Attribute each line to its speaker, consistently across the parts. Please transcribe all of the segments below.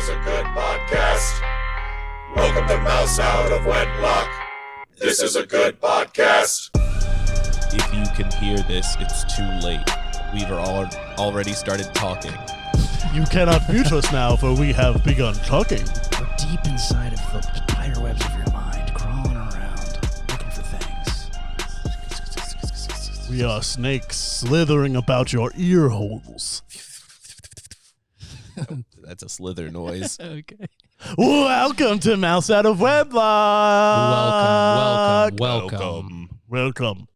Speaker 1: is a good podcast. Welcome to Mouse Out of Wedlock. This is a good podcast.
Speaker 2: If you can hear this, it's too late. We've already started talking.
Speaker 3: You cannot mute us now, for we have begun talking.
Speaker 4: We're deep inside of the spider webs of your mind, crawling around, looking for things.
Speaker 3: We are snakes slithering about your ear holes.
Speaker 2: That's a slither noise.
Speaker 4: Okay.
Speaker 3: Welcome to Mouse Out of Wedlock. Welcome.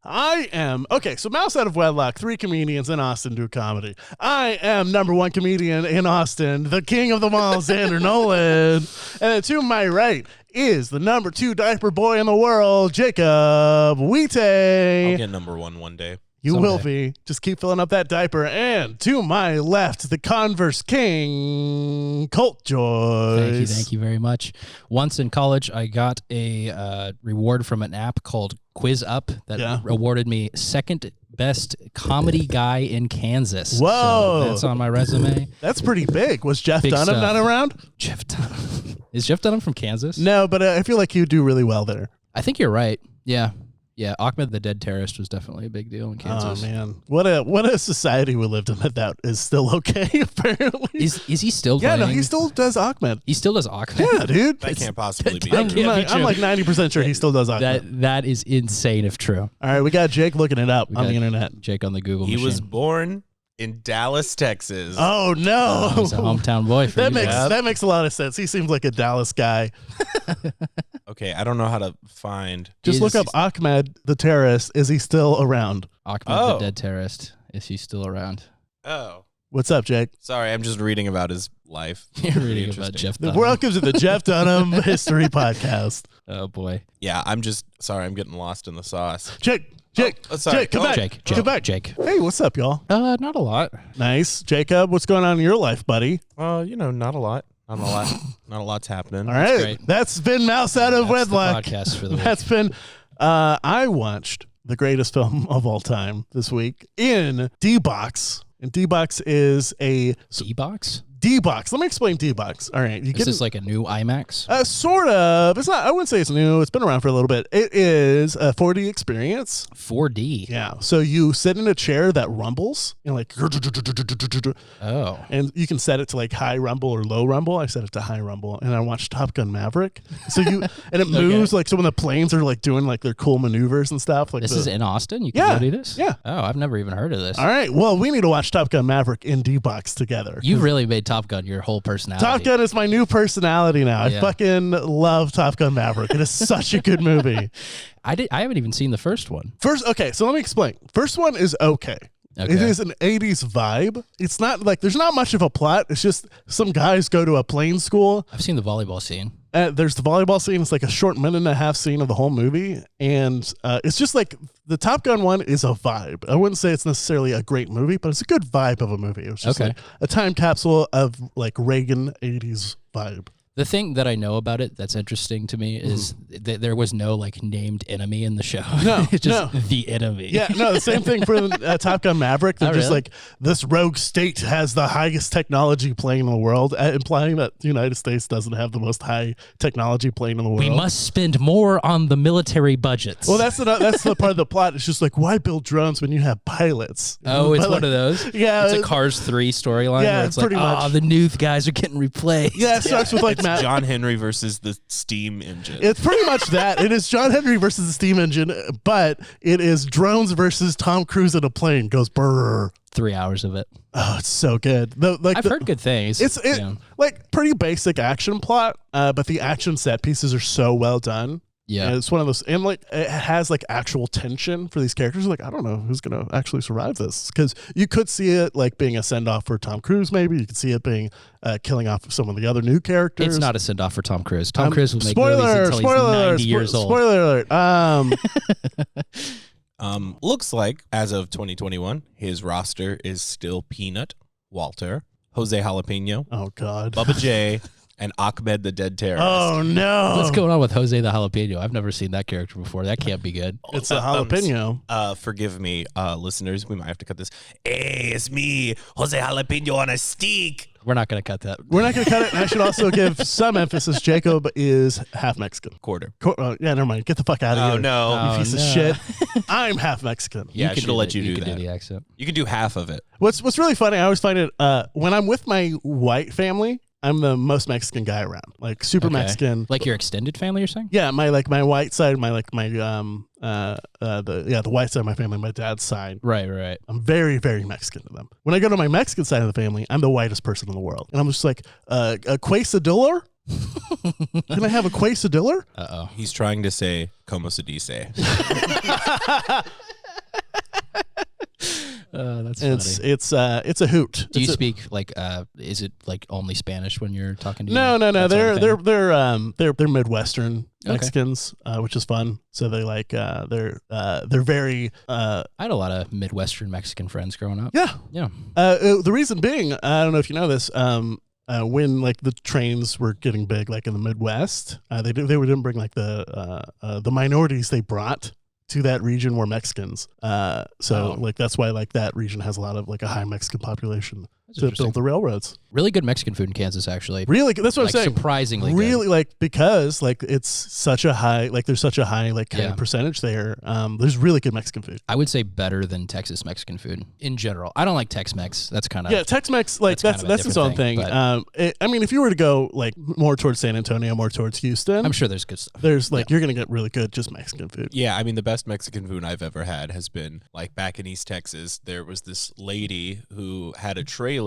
Speaker 3: I am, so Mouse Out of Wedlock, 3 comedians in Austin do comedy. I am number 1 comedian in Austin, the king of them all, Xander Nolan. And to my right is the number 2 diaper boy in the world, Jakeb Wheating.
Speaker 2: I'll get number 1 one day.
Speaker 3: You
Speaker 4: Someday.
Speaker 3: will be. Just keep filling up that diaper. And to my left, the Converse King, Colt Joyce.
Speaker 4: Thank you very much. Once in college, I got a reward from an app called Quiz Up that awarded me second best comedy guy in Kansas.
Speaker 3: Whoa.
Speaker 4: So that's on my resume.
Speaker 3: That's pretty big. Was Jeff
Speaker 4: Big
Speaker 3: Dunham
Speaker 4: stuff.
Speaker 3: not around?
Speaker 4: Jeff Dunham. Is Jeff Dunham from Kansas?
Speaker 3: No, but I feel like you do really well there.
Speaker 4: I think you're right. Yeah. Yeah, Ahmed the Dead Terrorist was definitely a big deal in Kansas.
Speaker 3: Oh man, what a society we lived in that is still okay. Apparently,
Speaker 4: Is he still?
Speaker 3: yeah, no,
Speaker 4: playing?
Speaker 3: he still does Ahmed.
Speaker 4: He still does Ahmed.
Speaker 3: Yeah, dude.
Speaker 2: That can't possibly be
Speaker 4: that
Speaker 2: true.
Speaker 4: can't be
Speaker 3: I'm
Speaker 4: true.
Speaker 3: like 90% sure he still does Ahmed.
Speaker 4: That is insane if true.
Speaker 3: All right, we got Jake looking it up
Speaker 4: We
Speaker 3: on
Speaker 4: got
Speaker 3: the internet.
Speaker 4: Jake on the Google
Speaker 2: He
Speaker 4: machine.
Speaker 2: was born in Dallas, Texas.
Speaker 3: Oh no,
Speaker 4: He's a hometown boy for
Speaker 3: that
Speaker 4: you guys.
Speaker 3: makes a lot of sense. He seems like a Dallas guy.
Speaker 2: Okay, I don't know how to find.
Speaker 3: Just look up Ahmed the terrorist. Is he still around?
Speaker 4: Ahmed
Speaker 2: Oh.
Speaker 4: the Dead Terrorist. Is he still around?
Speaker 2: Oh,
Speaker 3: What's up, Jake?
Speaker 2: sorry, I'm just reading about his life.
Speaker 4: You're
Speaker 2: Pretty
Speaker 4: reading about
Speaker 2: interesting.
Speaker 4: Jeff Dunham.
Speaker 3: Welcome to the Jeff Dunham History Podcast.
Speaker 4: Oh boy.
Speaker 2: Yeah, I'm getting lost in the sauce.
Speaker 3: Jake,
Speaker 2: sorry.
Speaker 3: Jake, come back.
Speaker 4: Jake.
Speaker 3: Come back.
Speaker 4: Jake.
Speaker 3: Hey, what's up, y'all?
Speaker 4: Not a lot.
Speaker 3: Nice. Jacob, what's going on in your life, buddy?
Speaker 2: Not a lot. Not a lot's happening.
Speaker 3: All right.
Speaker 4: great.
Speaker 3: That's been Mouse Out of
Speaker 4: That's the
Speaker 3: Wedlock.
Speaker 4: podcast for the week.
Speaker 3: That's been, I watched the greatest film of all time this week in D-Box. And D-Box is a...
Speaker 4: D-Box?
Speaker 3: D-Box. Let me explain D-Box. All right.
Speaker 4: Is this like a new IMAX?
Speaker 3: Sort of. It's not. I wouldn't say it's new. It's been around for a little bit. It is a 4D experience.
Speaker 4: 4D?
Speaker 3: Yeah. So you sit in a chair that rumbles, like,
Speaker 4: Oh.
Speaker 3: and you can set it to like high rumble or low rumble. I set it to high rumble, and I watched Top Gun Maverick. So and it moves like, so when the planes are like doing like their cool maneuvers and stuff. Like
Speaker 4: This is in Austin? You
Speaker 3: Yeah.
Speaker 4: can go do this?
Speaker 3: Yeah.
Speaker 4: Oh, I've never even heard of this.
Speaker 3: All right. Well, we need to watch Top Gun Maverick in D-Box together.
Speaker 4: You really made Top Gun your whole personality.
Speaker 3: Top Gun is my new personality now.
Speaker 4: Yeah.
Speaker 3: I fucking love Top Gun Maverick. It is such a good movie.
Speaker 4: I haven't even seen the first one.
Speaker 3: Okay, so let me explain. First one is okay.
Speaker 4: Okay.
Speaker 3: It is an 80s vibe. It's not like, there's not much of a plot. It's just some guys go to a plane school.
Speaker 4: I've seen the volleyball scene.
Speaker 3: There's the volleyball scene. It's like a short 1.5-minute scene of the whole movie. And it's just like the Top Gun one is a vibe. I wouldn't say it's necessarily a great movie, but it's a good vibe of a movie. It was just
Speaker 4: Okay.
Speaker 3: like a time capsule of like Reagan 80s vibe.
Speaker 4: The thing that I know about it that's interesting to me is that there was no like named enemy in the show.
Speaker 3: No,
Speaker 4: It's just
Speaker 3: no.
Speaker 4: the enemy.
Speaker 3: Yeah, no, the same thing for Top Gun Maverick. They're
Speaker 4: Oh,
Speaker 3: just
Speaker 4: really?
Speaker 3: like, this rogue state has the highest technology plane in the world, implying that the United States doesn't have the most high technology plane in the world.
Speaker 4: We must spend more on the military budgets.
Speaker 3: Well, that's the part of the plot. It's just like, why build drones when you have pilots?
Speaker 4: Oh, it's
Speaker 3: But,
Speaker 4: one
Speaker 3: like,
Speaker 4: of those?
Speaker 3: Yeah,
Speaker 4: It's a Cars 3 storyline
Speaker 3: Yeah,
Speaker 4: where it's like,
Speaker 3: pretty much.
Speaker 4: the new guys are getting replaced.
Speaker 3: Yeah, it starts with like
Speaker 2: It's
Speaker 3: Matt.
Speaker 2: John Henry versus the steam engine.
Speaker 3: It's pretty much that. It is John Henry versus the steam engine, but it is drones versus Tom Cruise in a plane. Goes brrr.
Speaker 4: 3 hours of it.
Speaker 3: Oh, it's so good.
Speaker 4: I've heard good things.
Speaker 3: It's like pretty basic action plot, but the action set pieces are so well done.
Speaker 4: Yeah.
Speaker 3: And it's one of those, and like it has like actual tension for these characters. Like, I don't know who's gonna actually survive this, because you could see it like being a send off for Tom Cruise. Maybe you could see it being killing off some of the other new characters.
Speaker 4: It's not a send off for Tom Cruise. Tom Cruise will make movies until he's 90 years old.
Speaker 3: Spoiler alert.
Speaker 2: Looks like, as of 2021, his roster is still Peanut, Walter, Jose Jalapeno,
Speaker 3: Oh God.
Speaker 2: Bubba J, and Ahmed the Dead Terrorist.
Speaker 3: Oh no.
Speaker 4: What's going on with Jose the Jalapeno? I've never seen that character before. That can't be good.
Speaker 3: It's a jalapeno.
Speaker 2: Forgive me, listeners. We might have to cut this. Hey, it's me, Jose Jalapeno on a stick.
Speaker 4: We're not going to cut that.
Speaker 3: We're not going to cut it. And I should also give some emphasis. Jakeb is half Mexican.
Speaker 2: Quarter.
Speaker 3: Yeah, never mind. Get the fuck out of here.
Speaker 2: Oh, no.
Speaker 3: You piece of shit. I'm half Mexican.
Speaker 2: Yeah, I should have let you
Speaker 4: You
Speaker 2: do
Speaker 4: could
Speaker 2: that.
Speaker 4: do the accent.
Speaker 2: You can do half of it.
Speaker 3: What's really funny, I always find it, when I'm with my white family, I'm the most Mexican guy around. Like, super
Speaker 4: Okay.
Speaker 3: Mexican.
Speaker 4: Like your extended family, you're saying?
Speaker 3: Yeah, my white side, the white side of my family, my dad's side.
Speaker 4: Right.
Speaker 3: I'm very, very Mexican to them. When I go to my Mexican side of the family, I'm the whitest person in the world. And I'm just like, a quesadilla? Can I have a quesadilla?
Speaker 4: Uh-oh.
Speaker 2: He's trying to say, como se dice.
Speaker 4: That's
Speaker 3: And
Speaker 4: funny.
Speaker 3: it's a hoot.
Speaker 4: Do you
Speaker 3: It's a-
Speaker 4: speak like is it like only Spanish when you're talking to
Speaker 3: No.
Speaker 4: that side of the family?
Speaker 3: They're Midwestern
Speaker 4: Okay.
Speaker 3: Mexicans, which is fun. So they like they're very
Speaker 4: I had a lot of Midwestern Mexican friends growing up.
Speaker 3: yeah.
Speaker 4: Yeah.
Speaker 3: The reason being, I don't know if you know this, when like the trains were getting big, like in the Midwest, they didn't bring like the minorities they brought to that region were Mexicans. So like that's why like that region has a lot of like a high Mexican population
Speaker 4: That's
Speaker 3: to
Speaker 4: interesting.
Speaker 3: build the railroads.
Speaker 4: Really good Mexican food in Kansas, actually.
Speaker 3: Really, that's what
Speaker 4: Like,
Speaker 3: I'm saying.
Speaker 4: surprisingly
Speaker 3: really
Speaker 4: good.
Speaker 3: like because like it's such a high like there's such a high like kind
Speaker 4: Yeah.
Speaker 3: of percentage there. There's really good Mexican food.
Speaker 4: I would say better than Texas Mexican food in general. I don't like Tex-Mex. That's kind of
Speaker 3: Yeah, Tex-Mex, like
Speaker 4: that's kind of a
Speaker 3: that's its own
Speaker 4: different
Speaker 3: thing.
Speaker 4: thing,
Speaker 3: I mean, if you were to go like more towards San Antonio, more towards Houston,
Speaker 4: I'm sure there's good stuff.
Speaker 3: there's like you're gonna get really good just Mexican food.
Speaker 2: Yeah, I mean, the best Mexican food I've ever had has been like back in East Texas. There was this lady who had a trailer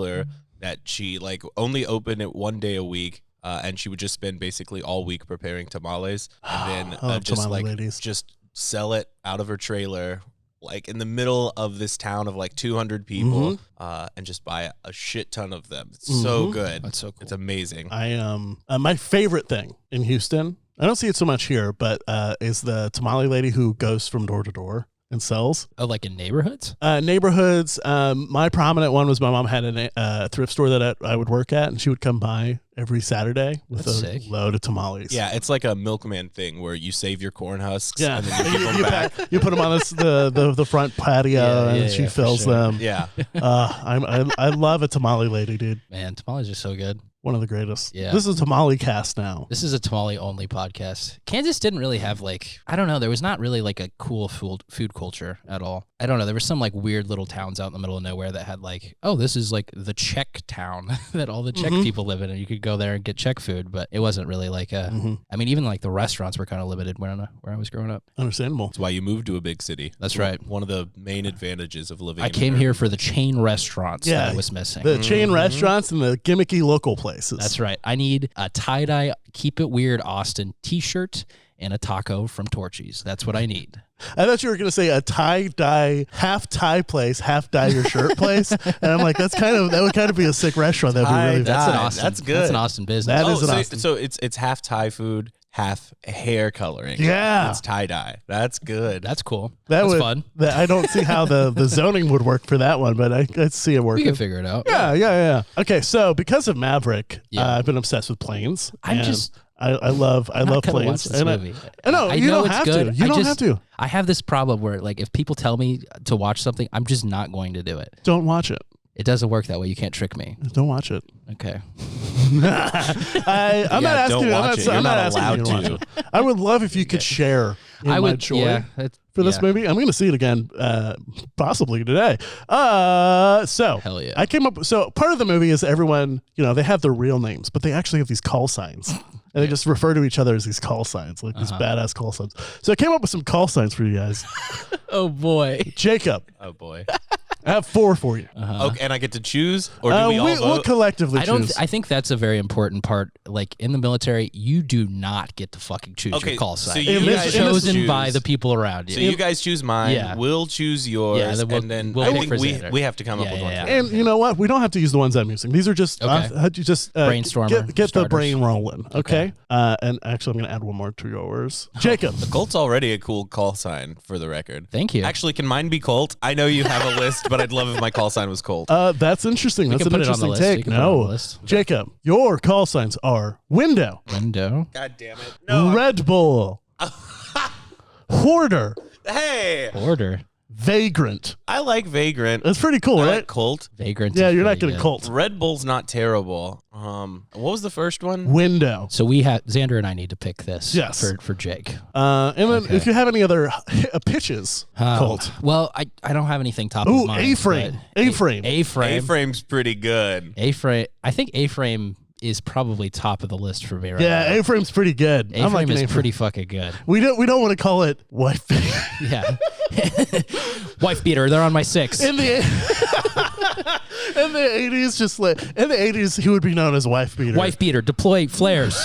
Speaker 2: that she like only opened it one day a week. And she would just spend basically all week preparing tamales and then
Speaker 3: I love
Speaker 2: just
Speaker 3: tamale
Speaker 2: like
Speaker 3: ladies.
Speaker 2: just sell it out of her trailer like in the middle of this town of like 200 people and just buy a shit ton of them. It's so good.
Speaker 4: That's so cool.
Speaker 2: It's amazing.
Speaker 3: My favorite thing in Houston, I don't see it so much here, but is the tamale lady who goes from door to door and sells.
Speaker 4: Oh, like in neighborhoods?
Speaker 3: Neighborhoods. My prominent one was my mom had a thrift store that I would work at, and she would come by every Saturday with
Speaker 4: That's
Speaker 3: a
Speaker 4: sick.
Speaker 3: load of tamales.
Speaker 2: Yeah, it's like a milkman thing where you save your corn husks
Speaker 3: Yeah,
Speaker 2: and then you give them back.
Speaker 3: you put them on the front patio, and she
Speaker 4: for
Speaker 3: fills
Speaker 4: sure.
Speaker 3: them.
Speaker 2: Yeah.
Speaker 3: I love a tamale lady, dude.
Speaker 4: Man, tamales are so good.
Speaker 3: One of the greatest.
Speaker 4: Yeah.
Speaker 3: This is a tamale cast now.
Speaker 4: This is a tamale only podcast. Kansas didn't really have like, I don't know, there was not really like a cool food culture at all. I don't know. There were some like weird little towns out in the middle of nowhere that had like, oh, this is like the Czech town that all the Czech people live in, and you could go there and get Czech food, but it wasn't really like I mean, even like the restaurants were kind of limited where I was growing up.
Speaker 3: Understandable.
Speaker 2: That's why you moved to a big city.
Speaker 4: That's right.
Speaker 2: One of the main advantages of living
Speaker 4: I
Speaker 2: in
Speaker 4: came
Speaker 2: America.
Speaker 4: here for the chain restaurants that I was missing.
Speaker 3: The chain restaurants and the gimmicky local places.
Speaker 4: That's right. I need a tie-dye, keep it weird Austin t-shirt and a taco from Torchy's. That's what I need.
Speaker 3: I thought you were going to say a tie-dye, half-tie place, half-dye your shirt place. And I'm like, that would kind of be a sick restaurant. That'd be really
Speaker 2: Tie-dye.
Speaker 4: That's an
Speaker 2: Ah,
Speaker 4: Austin.
Speaker 2: that's good.
Speaker 4: That's an Austin business.
Speaker 3: That is an
Speaker 2: so,
Speaker 3: Austin.
Speaker 2: so it's half Thai food, half hair coloring.
Speaker 3: Yeah.
Speaker 2: It's tie-dye. That's good.
Speaker 4: That's cool.
Speaker 3: That
Speaker 4: That's
Speaker 3: would,
Speaker 4: fun.
Speaker 3: I don't see how the zoning would work for that one, but I see it
Speaker 4: We
Speaker 3: working.
Speaker 4: can figure it out.
Speaker 3: Yeah. Okay, so because of Maverick,
Speaker 4: Yeah.
Speaker 3: I've been obsessed with planes.
Speaker 4: I'm
Speaker 3: and
Speaker 4: just-
Speaker 3: I love
Speaker 4: I'm not gonna
Speaker 3: planes.
Speaker 4: watch this
Speaker 3: And
Speaker 4: movie.
Speaker 3: I know, you
Speaker 4: know
Speaker 3: don't
Speaker 4: it's
Speaker 3: have
Speaker 4: good.
Speaker 3: to. You don't have to.
Speaker 4: I have this problem where like if people tell me to watch something, I'm just not going to do it.
Speaker 3: Don't watch it.
Speaker 4: It doesn't work that way. You can't trick me.
Speaker 3: Don't watch it.
Speaker 4: Okay.
Speaker 3: I'm not asking.
Speaker 2: don't
Speaker 3: I'm
Speaker 2: watch it. You're
Speaker 3: I'm
Speaker 2: not
Speaker 3: asking you
Speaker 2: allowed
Speaker 3: to watch
Speaker 2: to.
Speaker 3: it. I would love if you could share in
Speaker 4: I
Speaker 3: my
Speaker 4: would.
Speaker 3: joy
Speaker 4: Yeah.
Speaker 3: for this
Speaker 4: yeah.
Speaker 3: movie. I'm going to see it again, possibly today. So
Speaker 4: Hell yeah.
Speaker 3: I came up. So part of the movie is everyone, they have their real names, but they actually have these call signs. And they just refer to each other as these call signs, like these badass call signs. So I came up with some call signs for you guys.
Speaker 4: Oh boy.
Speaker 3: Jakeb,
Speaker 2: Oh boy.
Speaker 3: I have 4 for you.
Speaker 2: Okay, and I get to choose, or do we all
Speaker 3: We'll
Speaker 2: vote?
Speaker 3: collectively choose.
Speaker 4: I think that's a very important part. Like in the military, you do not get to fucking choose
Speaker 2: Okay,
Speaker 4: your call
Speaker 2: so
Speaker 4: sign.
Speaker 2: you
Speaker 3: guys
Speaker 4: It's chosen
Speaker 2: choose.
Speaker 4: by the people around you.
Speaker 2: So you guys choose mine.
Speaker 4: Yeah.
Speaker 2: We'll choose yours,
Speaker 4: Yeah, then
Speaker 2: and
Speaker 4: we'll
Speaker 2: I
Speaker 4: pick
Speaker 2: think
Speaker 4: for
Speaker 2: we
Speaker 4: Xander.
Speaker 2: have to come up
Speaker 4: Yeah,
Speaker 2: with one.
Speaker 4: yeah,
Speaker 2: for
Speaker 4: yeah.
Speaker 3: And you know what? We don't have to use the ones I'm using. These are just
Speaker 4: Okay. Brainstormer
Speaker 3: get the
Speaker 4: starters.
Speaker 3: brain rolling. Okay. And actually, I'm going to add one more to yours. Jakeb.
Speaker 2: Colt's already a cool call sign, for the record.
Speaker 4: Thank you.
Speaker 2: Actually, can mine be Colt? I know you have a list, but I'd love if my call sign was Colt.
Speaker 3: That's interesting. That's
Speaker 4: can
Speaker 3: an
Speaker 4: put it on the
Speaker 3: interesting
Speaker 4: list. We
Speaker 3: take.
Speaker 4: can put it on the
Speaker 3: No,
Speaker 4: list.
Speaker 3: Jakeb, your call signs are window,
Speaker 4: Window.
Speaker 2: God damn it. No.
Speaker 3: Red Bull, hoarder,
Speaker 2: Hey.
Speaker 4: Order.
Speaker 3: Vagrant.
Speaker 2: I like Vagrant.
Speaker 3: That's pretty cool,
Speaker 2: I
Speaker 3: right?
Speaker 2: like Cult.
Speaker 4: Vagrant.
Speaker 3: Yeah,
Speaker 4: is
Speaker 3: you're not
Speaker 4: pretty
Speaker 3: getting
Speaker 4: good.
Speaker 3: Cult.
Speaker 2: Red Bull's not terrible. What was the first one?
Speaker 3: Window.
Speaker 4: So we had Xander and I need to pick this.
Speaker 3: Yes.
Speaker 4: For Jake.
Speaker 3: And then
Speaker 4: Okay.
Speaker 3: if you have any other pitches, Cult.
Speaker 4: Well, I don't have anything top
Speaker 3: Ooh,
Speaker 4: of mind.
Speaker 3: A-frame.
Speaker 4: but
Speaker 3: A-frame.
Speaker 4: A-frame.
Speaker 2: A-Frame's pretty good.
Speaker 4: A-frame. I think A-frame is probably top of the list for me right now.
Speaker 3: Yeah, A-frame's pretty good. I'm
Speaker 4: A-frame
Speaker 3: like
Speaker 4: is
Speaker 3: A-frame.
Speaker 4: pretty fucking good.
Speaker 3: We don't want to call it wife.
Speaker 4: Yeah. Wife beater. They're on my 6.
Speaker 3: In the 80s, just like in the 80s, he would be known as wife beater.
Speaker 4: Wife beater. Deploy flares.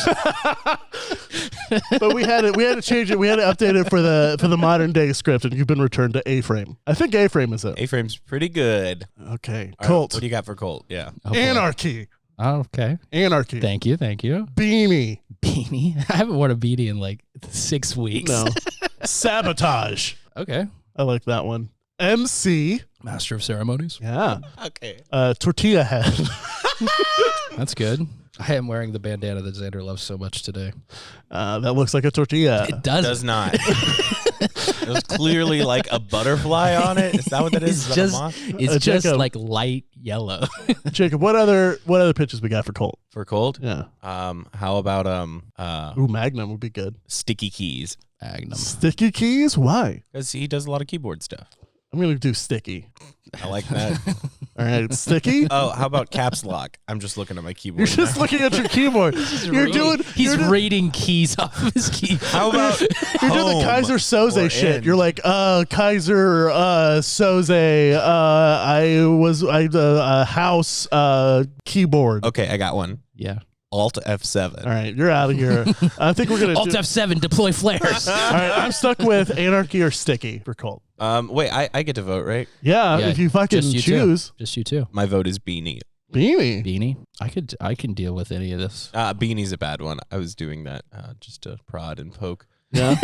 Speaker 3: But we had to change it. We had to update it for the modern day script, and you've been returned to A-frame. I think A-frame is it.
Speaker 2: A-Frame's pretty good.
Speaker 3: Okay,
Speaker 2: All right,
Speaker 3: Cult.
Speaker 2: what do you got for Cult? Yeah.
Speaker 4: Oh, boy.
Speaker 3: Anarchy.
Speaker 4: Oh, okay.
Speaker 3: Anarchy.
Speaker 4: Thank you.
Speaker 3: Beanie.
Speaker 4: Beanie. I haven't worn a beanie in like 6 weeks.
Speaker 3: No. Sabotage.
Speaker 4: Okay.
Speaker 3: I like that one. MC.
Speaker 4: Master of ceremonies.
Speaker 3: Yeah.
Speaker 2: Okay.
Speaker 3: Tortilla head.
Speaker 4: That's good. I am wearing the bandana that Xander loves so much today.
Speaker 3: That looks like a tortilla.
Speaker 4: It does.
Speaker 2: Does not. There's clearly like a butterfly on it. Is that what that is?
Speaker 4: It's
Speaker 2: Is that a
Speaker 4: just
Speaker 2: moth?
Speaker 4: it's just
Speaker 3: Jakeb.
Speaker 4: like light yellow.
Speaker 3: Jacob, what other pitches we got for Colt?
Speaker 2: For Colt?
Speaker 3: Yeah.
Speaker 2: How about
Speaker 3: Ooh, Magnum would be good.
Speaker 2: Sticky Keys?
Speaker 4: Magnum.
Speaker 3: Sticky keys? Why?
Speaker 2: Because he does a lot of keyboard stuff.
Speaker 3: I'm gonna do sticky.
Speaker 2: I like that.
Speaker 3: All right, sticky.
Speaker 2: Oh, how about caps lock? I'm just looking at my keyboard.
Speaker 3: You're just
Speaker 2: now.
Speaker 3: looking at your keyboard.
Speaker 4: He's rating keys off of his keyboard.
Speaker 2: How about
Speaker 3: You're doing the
Speaker 2: home
Speaker 3: Kaiser Soze
Speaker 2: or
Speaker 3: shit.
Speaker 2: in?
Speaker 3: You're like, Kaiser Soze. I house keyboard.
Speaker 2: Okay, I got one.
Speaker 4: Yeah.
Speaker 2: Alt F7.
Speaker 3: All right, you're out of here. I think we're gonna.
Speaker 4: Alt F7, deploy flares.
Speaker 3: All right, I'm stuck with anarchy or sticky for Colt.
Speaker 2: Wait, I get to vote, right?
Speaker 3: Yeah,
Speaker 4: Yeah,
Speaker 3: if you fucking
Speaker 4: just you
Speaker 3: choose
Speaker 4: Too. Just you too.
Speaker 2: My vote is Beanie.
Speaker 3: Beanie.
Speaker 4: Beanie. I can deal with any of this.
Speaker 2: Beanie's a bad one. I was doing that just to prod and poke.
Speaker 3: Yeah.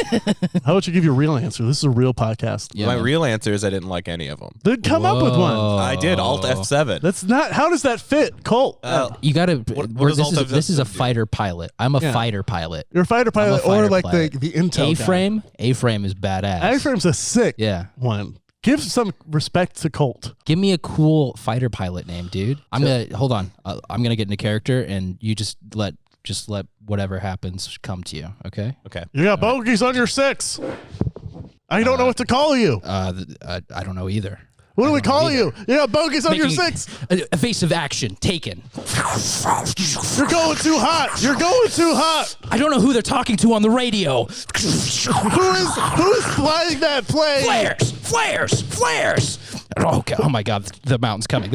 Speaker 3: How about you give your real answer? This is a real podcast.
Speaker 4: Yeah,
Speaker 2: My
Speaker 4: man.
Speaker 2: real answer is I didn't like any of them.
Speaker 3: Then come up with one.
Speaker 2: I did. Alt F7.
Speaker 3: That's not. How does that fit, Colt?
Speaker 4: You gotta.
Speaker 2: What does Alt F7
Speaker 4: this is a
Speaker 2: do?
Speaker 4: fighter pilot. I'm a
Speaker 3: Yeah.
Speaker 4: fighter pilot.
Speaker 3: You're a fighter pilot
Speaker 4: I'm a
Speaker 3: or
Speaker 4: fighter
Speaker 3: like
Speaker 4: pilot.
Speaker 3: the Intel
Speaker 4: A-frame. A-frame is badass.
Speaker 3: guy. A-frame's a sick
Speaker 4: Yeah.
Speaker 3: one. Give some respect to Colt.
Speaker 4: Give me a cool fighter pilot name, dude. I'm gonna hold on. I'm gonna get into character, and you just let whatever happens come to you. Okay.
Speaker 2: Okay.
Speaker 3: You got bogeys on your 6. I don't know what to call you.
Speaker 4: I don't know either.
Speaker 3: What do we
Speaker 4: don't know
Speaker 3: call
Speaker 4: either.
Speaker 3: you? You got bogeys on your
Speaker 4: Making
Speaker 3: 6.
Speaker 4: Evasive action taken.
Speaker 3: You're going too hot. You're going too hot.
Speaker 4: I don't know who they're talking to on the radio.
Speaker 3: Who's flying that plane?
Speaker 4: Flares. Okay. Oh my God. The mountain's coming.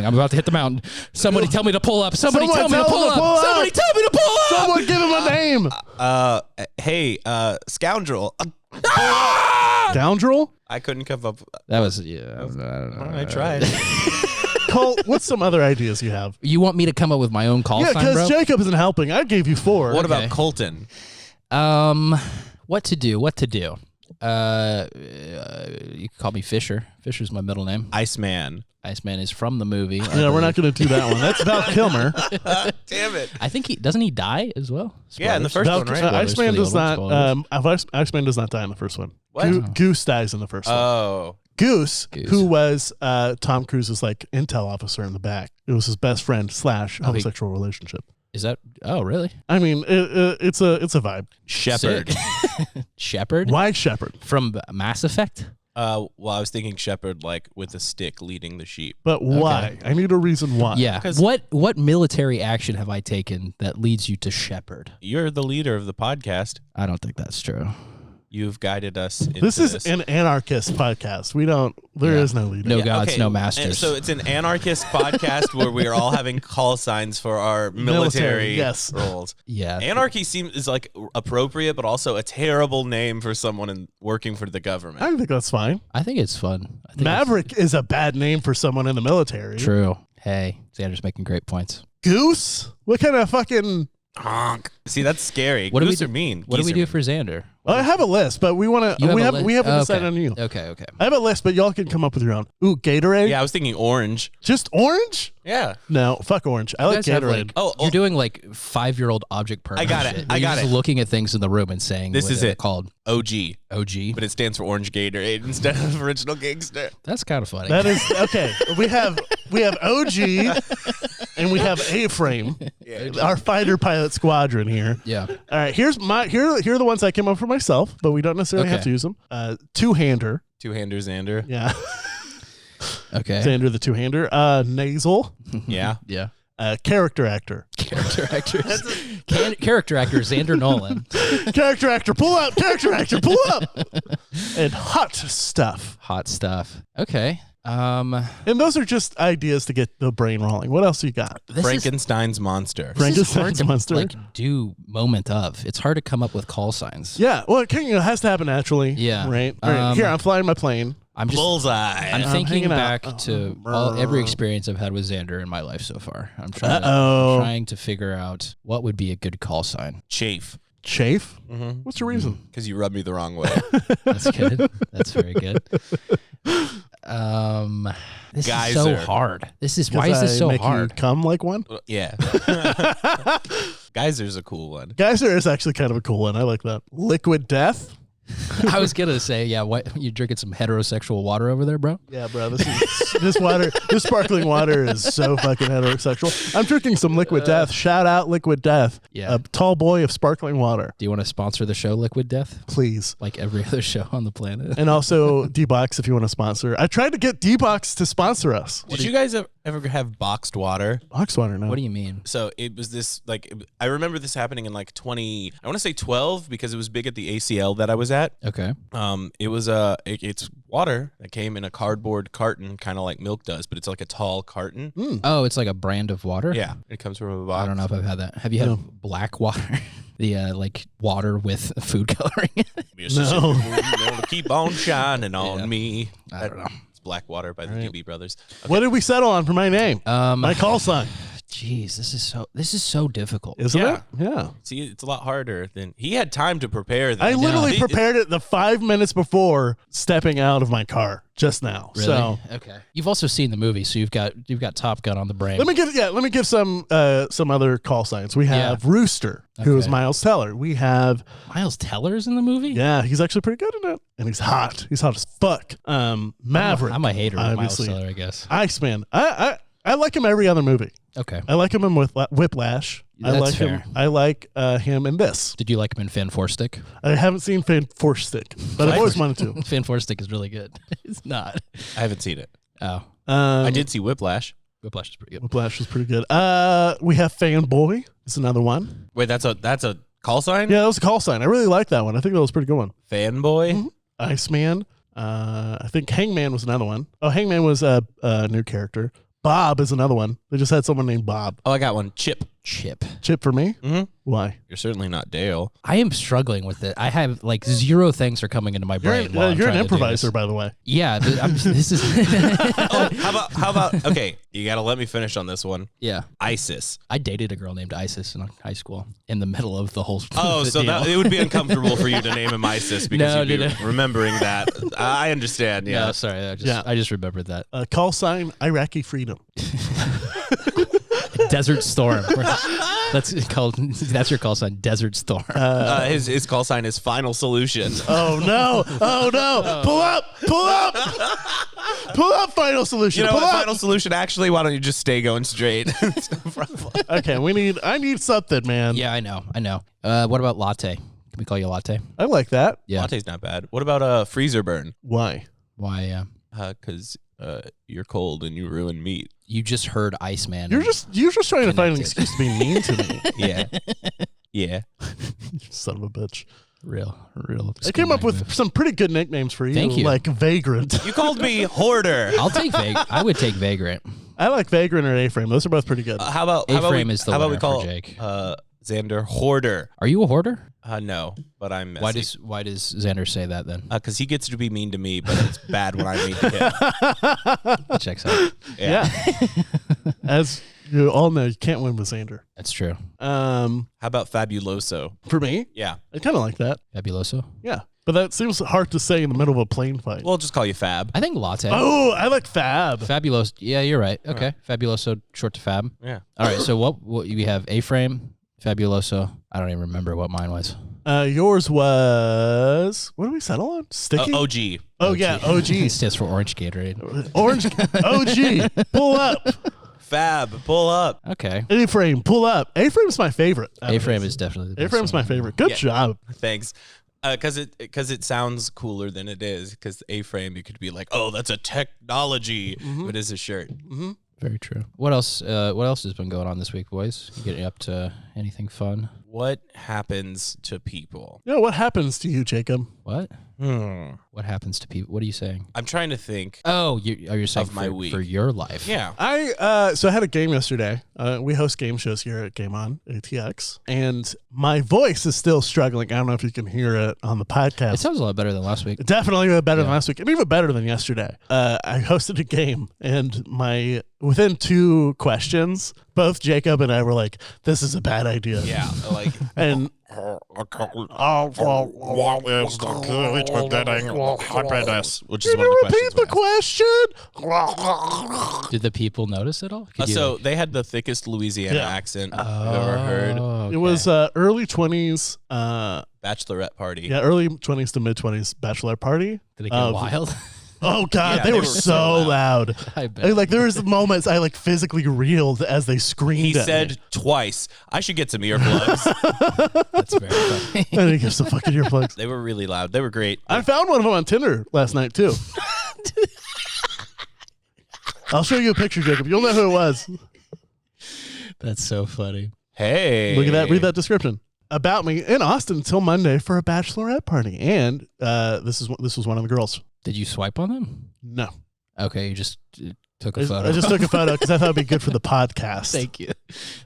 Speaker 4: I'm about to hit the mountain. Somebody tell me to pull up. Somebody tell me to pull up. Somebody tell me to pull up.
Speaker 3: Someone give him a name.
Speaker 2: Hey, Scoundrel.
Speaker 3: Scoundrel?
Speaker 2: I couldn't come up.
Speaker 4: That was I don't know.
Speaker 2: I tried.
Speaker 3: Colt, what's some other ideas you have?
Speaker 4: You want me to come up with my own call
Speaker 3: Yeah,
Speaker 4: sign, bro?
Speaker 3: because Jacob isn't helping. I gave you 4.
Speaker 2: What
Speaker 4: Okay.
Speaker 2: about Colton?
Speaker 4: What to do? You can call me Fisher. Fisher's my middle name.
Speaker 2: Iceman.
Speaker 4: Iceman is from the movie.
Speaker 3: Yeah, we're not going to do that one. That's Val Kilmer.
Speaker 2: Damn it.
Speaker 4: I think doesn't he die as well?
Speaker 2: Yeah, in the
Speaker 4: Spoilers.
Speaker 2: first one, right?
Speaker 3: Iceman
Speaker 4: for the
Speaker 3: does
Speaker 4: old one,
Speaker 3: not. Iceman does not die in the first one.
Speaker 2: What?
Speaker 3: Goose dies in the first one.
Speaker 2: Oh.
Speaker 3: Goose,
Speaker 4: Goose.
Speaker 3: who was Tom Cruise's like intel officer in the back. It was his best friend / homosexual relationship.
Speaker 4: Is that? Oh, really?
Speaker 3: I mean, it's a vibe.
Speaker 2: Shepherd.
Speaker 4: Sick. Shepherd
Speaker 3: Why Shepherd?
Speaker 4: from Mass Effect.
Speaker 2: Well, I was thinking shepherd like with a stick leading the sheep.
Speaker 3: But why? I need a reason why.
Speaker 4: Yeah.
Speaker 2: 'Cause-
Speaker 4: What military action have I taken that leads you to Shepherd?
Speaker 2: You're the leader of the podcast.
Speaker 4: I don't think that's true.
Speaker 2: You've guided us into
Speaker 3: This is an anarchist podcast. There is no leader.
Speaker 4: No
Speaker 2: Yeah,
Speaker 4: gods,
Speaker 2: okay.
Speaker 4: no
Speaker 2: And
Speaker 4: masters.
Speaker 2: so it's an anarchist podcast where we are all having call signs for our military
Speaker 3: yes.
Speaker 2: roles.
Speaker 4: yeah.
Speaker 2: Anarchy is like appropriate, but also a terrible name for someone working for the government.
Speaker 3: I think that's fine.
Speaker 4: I think it's fun. I think
Speaker 3: Maverick is a bad name for someone in the military.
Speaker 4: it's true. Hey, Xander's making great points.
Speaker 3: Goose? What kind of fucking...
Speaker 2: Honk. See, that's scary.
Speaker 4: What do we
Speaker 2: Goose
Speaker 4: do?
Speaker 2: are mean.
Speaker 4: What do
Speaker 2: Geese
Speaker 4: we
Speaker 2: are
Speaker 4: do
Speaker 2: mean.
Speaker 4: for Xander?
Speaker 3: Well, I have a list, but we want to. We haven't decided on you.
Speaker 4: Okay.
Speaker 3: I have a list, but y'all can come up with your own. Ooh, Gatorade.
Speaker 2: Yeah, I was thinking orange.
Speaker 3: Just orange?
Speaker 2: Yeah.
Speaker 3: No, fuck orange. I like
Speaker 4: guys have,
Speaker 3: Gatorade.
Speaker 4: like- You're doing like 5-year-old object permanent.
Speaker 2: I got it.
Speaker 4: shit.
Speaker 2: I
Speaker 4: You're
Speaker 2: got
Speaker 4: just
Speaker 2: it.
Speaker 4: looking at things in the room and saying
Speaker 2: This
Speaker 4: what
Speaker 2: is
Speaker 4: they're
Speaker 2: it.
Speaker 4: called
Speaker 2: OG.
Speaker 4: OG.
Speaker 2: But it stands for Orange Gatorade instead of Original Gangster.
Speaker 4: That's kind of funny.
Speaker 3: That is okay. We have OG and we have A-Frame. Our fighter pilot squadron here.
Speaker 4: yeah.
Speaker 3: All right, here are the ones I came up for myself, but we don't necessarily have
Speaker 4: Okay.
Speaker 3: to use them. Two-hander.
Speaker 2: Two-hander Xander.
Speaker 3: Yeah.
Speaker 4: Okay.
Speaker 3: Xander the two-hander. Nasal.
Speaker 2: Yeah.
Speaker 4: Yeah.
Speaker 3: Character actor.
Speaker 4: Character actors. Character actor Xander Nolan.
Speaker 3: Character actor, pull up. Character actor, pull up. And hot stuff.
Speaker 4: Hot stuff. Okay.
Speaker 3: And those are just ideas to get the brain rolling. What else you got?
Speaker 4: This
Speaker 2: Frankenstein's monster.
Speaker 4: This is hard
Speaker 3: Frankenstein's
Speaker 4: to
Speaker 3: monster.
Speaker 4: like do moment of. It's hard to come up with call signs.
Speaker 3: Yeah, well, it has to happen naturally.
Speaker 4: Yeah.
Speaker 3: Right? All right, here, I'm flying my plane.
Speaker 4: I'm just
Speaker 2: Bullseye.
Speaker 4: I'm thinking
Speaker 3: hanging out.
Speaker 4: back to every experience I've had with Xander in my life so far. I'm
Speaker 3: Uh-oh.
Speaker 4: trying to figure out what would be a good call sign.
Speaker 2: Chafe.
Speaker 3: Chafe?
Speaker 2: Mm-hmm.
Speaker 3: What's your reason?
Speaker 2: Because you rubbed me the wrong way.
Speaker 4: That's good. That's very good. This is so
Speaker 2: Geyser.
Speaker 4: hard. Why is this so
Speaker 3: make
Speaker 4: hard?
Speaker 3: You come like one?
Speaker 2: Yeah. Geyser's a cool one.
Speaker 3: Geyser is actually kind of a cool one. I like that. Liquid death?
Speaker 4: I was gonna say, yeah. What you drinking some heterosexual water over there, bro?
Speaker 3: Yeah, bro. This sparkling water is so fucking heterosexual. I'm drinking some Liquid Death. Shout out Liquid Death.
Speaker 4: Yeah.
Speaker 3: A tall boy of sparkling water.
Speaker 4: Do you want to sponsor the show, Liquid Death,
Speaker 3: Please.
Speaker 4: like every other show on the planet?
Speaker 3: And also D-Box if you want to sponsor. I tried to get D-Box to sponsor us.
Speaker 2: Did you guys ever have boxed water?
Speaker 3: Box water, no.
Speaker 4: What do you mean?
Speaker 2: So it was this, like, I remember this happening in like I want to say 12, because it was big at the ACL that I was at.
Speaker 4: Okay.
Speaker 2: It was it's water that came in a cardboard carton, kind of like milk does, but it's like a tall carton.
Speaker 4: Oh, it's like a brand of water.
Speaker 2: Yeah, it comes from a box.
Speaker 4: I don't know if I've had that. Have you had black water? The like water with food coloring.
Speaker 2: No. Keep on shining on
Speaker 4: Yeah.
Speaker 2: me.
Speaker 4: I don't know.
Speaker 2: It's Black Water by the Doobie Brothers.
Speaker 3: What did we settle on for my name? My call sign.
Speaker 4: Jeez, this is so difficult.
Speaker 3: Isn't
Speaker 2: Yeah.
Speaker 3: it? Yeah.
Speaker 2: See, it's a lot harder than he had time to prepare.
Speaker 3: I literally
Speaker 2: He-
Speaker 3: prepared it the 5 minutes before stepping out of my car just now.
Speaker 4: Really?
Speaker 3: So
Speaker 4: Okay. You've also seen the movie, so you've got Top Gun on the brain.
Speaker 3: let me give some other call signs. We have Rooster, who is
Speaker 4: Okay.
Speaker 3: Miles Teller. We have
Speaker 4: Miles Teller's in the movie.
Speaker 3: yeah, he's actually pretty good in it, and he's hot. He's hot as fuck. Maverick.
Speaker 4: I'm a hater of Miles
Speaker 3: obviously.
Speaker 4: Teller, I guess.
Speaker 3: Iceman. I like him every other movie.
Speaker 4: Okay.
Speaker 3: I like him in Whiplash. I
Speaker 4: That's
Speaker 3: like him.
Speaker 4: fair.
Speaker 3: I like him in this.
Speaker 4: Did you like him in Fan Four Stick?
Speaker 3: I haven't seen Fan Four Stick, but I've always wanted to.
Speaker 4: Fan Four Stick is really good. It's not.
Speaker 2: I haven't seen it.
Speaker 4: Oh,
Speaker 2: I did see Whiplash.
Speaker 4: Whiplash is pretty good.
Speaker 3: Whiplash was pretty good. We have Fanboy. It's another one.
Speaker 2: Wait, that's a call sign?
Speaker 3: Yeah, that was a call sign. I really like that one. I think that was a pretty good one.
Speaker 2: Fanboy?
Speaker 3: Iceman. I think Hangman was another one. Oh, Hangman was a new character. Bob is another one. They just had someone named Bob.
Speaker 2: Oh, I got one. Chip.
Speaker 4: Chip.
Speaker 3: Chip for me?
Speaker 2: Mm-hmm.
Speaker 3: Why?
Speaker 2: You're certainly not Dale.
Speaker 4: I am struggling with it. I have like zero things are coming into my brain. while I'm
Speaker 3: You're an
Speaker 4: trying to do
Speaker 3: improviser,
Speaker 4: this.
Speaker 3: by the way.
Speaker 4: Yeah, this is.
Speaker 2: Oh, how about? Okay, you got to let me finish on this one.
Speaker 4: Yeah,
Speaker 2: ISIS.
Speaker 4: I dated a girl named Isis in high school. In the middle of the whole.
Speaker 2: Oh,
Speaker 4: the
Speaker 2: so
Speaker 4: deal.
Speaker 2: it would be uncomfortable for you to name him ISIS because
Speaker 4: No,
Speaker 2: you'd be
Speaker 4: no.
Speaker 2: remembering that. I understand. Yeah.
Speaker 4: No, sorry. I just remembered that.
Speaker 3: Call sign Iraqi freedom.
Speaker 4: Desert Storm. That's your call sign. Desert Storm.
Speaker 2: His call sign is Final Solution.
Speaker 3: Oh no! Oh no! Pull up! Pull up! Pull up! Final solution.
Speaker 2: You know
Speaker 3: Pull
Speaker 2: what?
Speaker 3: up!
Speaker 2: Final Solution. Actually, why don't you just stay going straight? It's no problem.
Speaker 3: Okay, I need something, man.
Speaker 4: Yeah, I know. What about latte? Can we call you latte?
Speaker 3: I like that.
Speaker 4: Yeah.
Speaker 2: Latte's not bad. What about freezer burn?
Speaker 3: Why?
Speaker 4: Why?
Speaker 2: Because you're cold and you ruin meat.
Speaker 4: You just heard Iceman.
Speaker 3: You're just trying to find an
Speaker 4: Connected.
Speaker 3: excuse to be mean to me.
Speaker 2: Yeah. Yeah.
Speaker 3: You son of a bitch.
Speaker 4: real.
Speaker 3: I came up with some pretty good nicknames for you.
Speaker 4: Thank you.
Speaker 3: Like Vagrant.
Speaker 2: You called me hoarder.
Speaker 4: I'll take I would take Vagrant.
Speaker 3: I like Vagrant or A-Frame. Those are both pretty good.
Speaker 2: How about
Speaker 4: A-frame
Speaker 2: we,
Speaker 4: is the
Speaker 2: how about we
Speaker 4: winner
Speaker 2: call
Speaker 4: for Jake.
Speaker 2: Xander hoarder?
Speaker 4: Are you a hoarder?
Speaker 2: No, but I'm messy.
Speaker 4: Why does Xander say that then?
Speaker 2: Because he gets to be mean to me, but it's bad when I'm mean to him.
Speaker 4: It checks out.
Speaker 3: Yeah. As You all know you can't win with Xander.
Speaker 4: That's true.
Speaker 2: How about Fabuloso?
Speaker 3: For me,
Speaker 2: Yeah.
Speaker 3: I kind of like that.
Speaker 4: Fabuloso.
Speaker 3: Yeah, but that seems hard to say in the middle of a plane fight.
Speaker 2: We'll just call you Fab.
Speaker 4: I think latte.
Speaker 3: Oh, I like Fab.
Speaker 4: Fabuloso. Yeah, you're right. Okay. Fabuloso, short to Fab.
Speaker 2: Yeah.
Speaker 4: All right. So what we have? A-frame, Fabuloso. I don't even remember what mine was.
Speaker 3: Yours was, what did we settle on? Sticky?
Speaker 2: OG.
Speaker 3: Oh, yeah, OG.
Speaker 4: It stands for Orange Gatorade.
Speaker 3: Orange OG. Pull up.
Speaker 2: Fab, pull up.
Speaker 4: Okay.
Speaker 3: A-frame, pull up. A-frame's my favorite.
Speaker 4: A-frame is definitely the best
Speaker 3: A-frame's my
Speaker 4: one.
Speaker 3: favorite. Good
Speaker 2: Yeah.
Speaker 3: job.
Speaker 2: Thanks. Because it sounds cooler than it is. Because A-frame, you could be like, oh, that's a technology, but it's a shirt.
Speaker 4: Very true. What else? What else has been going on this week, boys? You getting up to anything fun?
Speaker 2: What happens to people?
Speaker 3: Yeah, what happens to you, Jacob?
Speaker 4: What? What happens to people? What are you saying?
Speaker 2: I'm trying to think.
Speaker 4: Oh, you're saying
Speaker 2: Of my week.
Speaker 4: for your life?
Speaker 2: Yeah.
Speaker 3: So I had a game yesterday. We host game shows here at Game On ATX, and my voice is still struggling. I don't know if you can hear it on the podcast.
Speaker 4: It sounds a lot better than last week.
Speaker 3: Definitely better than last week, and even better than yesterday. I hosted a game, and within 2 questions, both Jacob and I were like, "This is a bad idea."
Speaker 2: Yeah. Like,
Speaker 3: And
Speaker 1: What is the good beginning happiness?
Speaker 2: which is
Speaker 3: can
Speaker 2: one of
Speaker 3: you
Speaker 2: the
Speaker 3: repeat the question?
Speaker 4: Did the people notice it all? Could you,
Speaker 2: So they had the thickest Louisiana
Speaker 3: Yeah.
Speaker 2: accent I've ever heard.
Speaker 4: Oh,
Speaker 3: It was early 20s.
Speaker 2: Bachelorette party.
Speaker 3: Yeah, early 20s to mid 20s bachelor party.
Speaker 4: Did it get wild?
Speaker 3: Oh God,
Speaker 2: Yeah,
Speaker 3: they were so loud.
Speaker 4: I bet.
Speaker 3: Like there was moments I like physically reeled as they screamed.
Speaker 2: He
Speaker 3: at
Speaker 2: said
Speaker 3: me.
Speaker 2: twice, I should get some earplugs.
Speaker 4: That's very funny.
Speaker 3: I didn't give some fucking earplugs.
Speaker 2: They were really loud. They were great.
Speaker 3: I found one of them on Tinder last night too. I'll show you a picture, Jacob. You'll know who it was.
Speaker 4: That's so funny.
Speaker 2: Hey.
Speaker 3: Look at that. Read that description. About me in Austin until Monday for a bachelorette party, and this was one of the girls.
Speaker 4: Did you swipe on them?
Speaker 3: No,
Speaker 4: Okay, you just took a photo.
Speaker 3: I just took a photo because I thought it'd be good for the podcast.
Speaker 4: Thank you.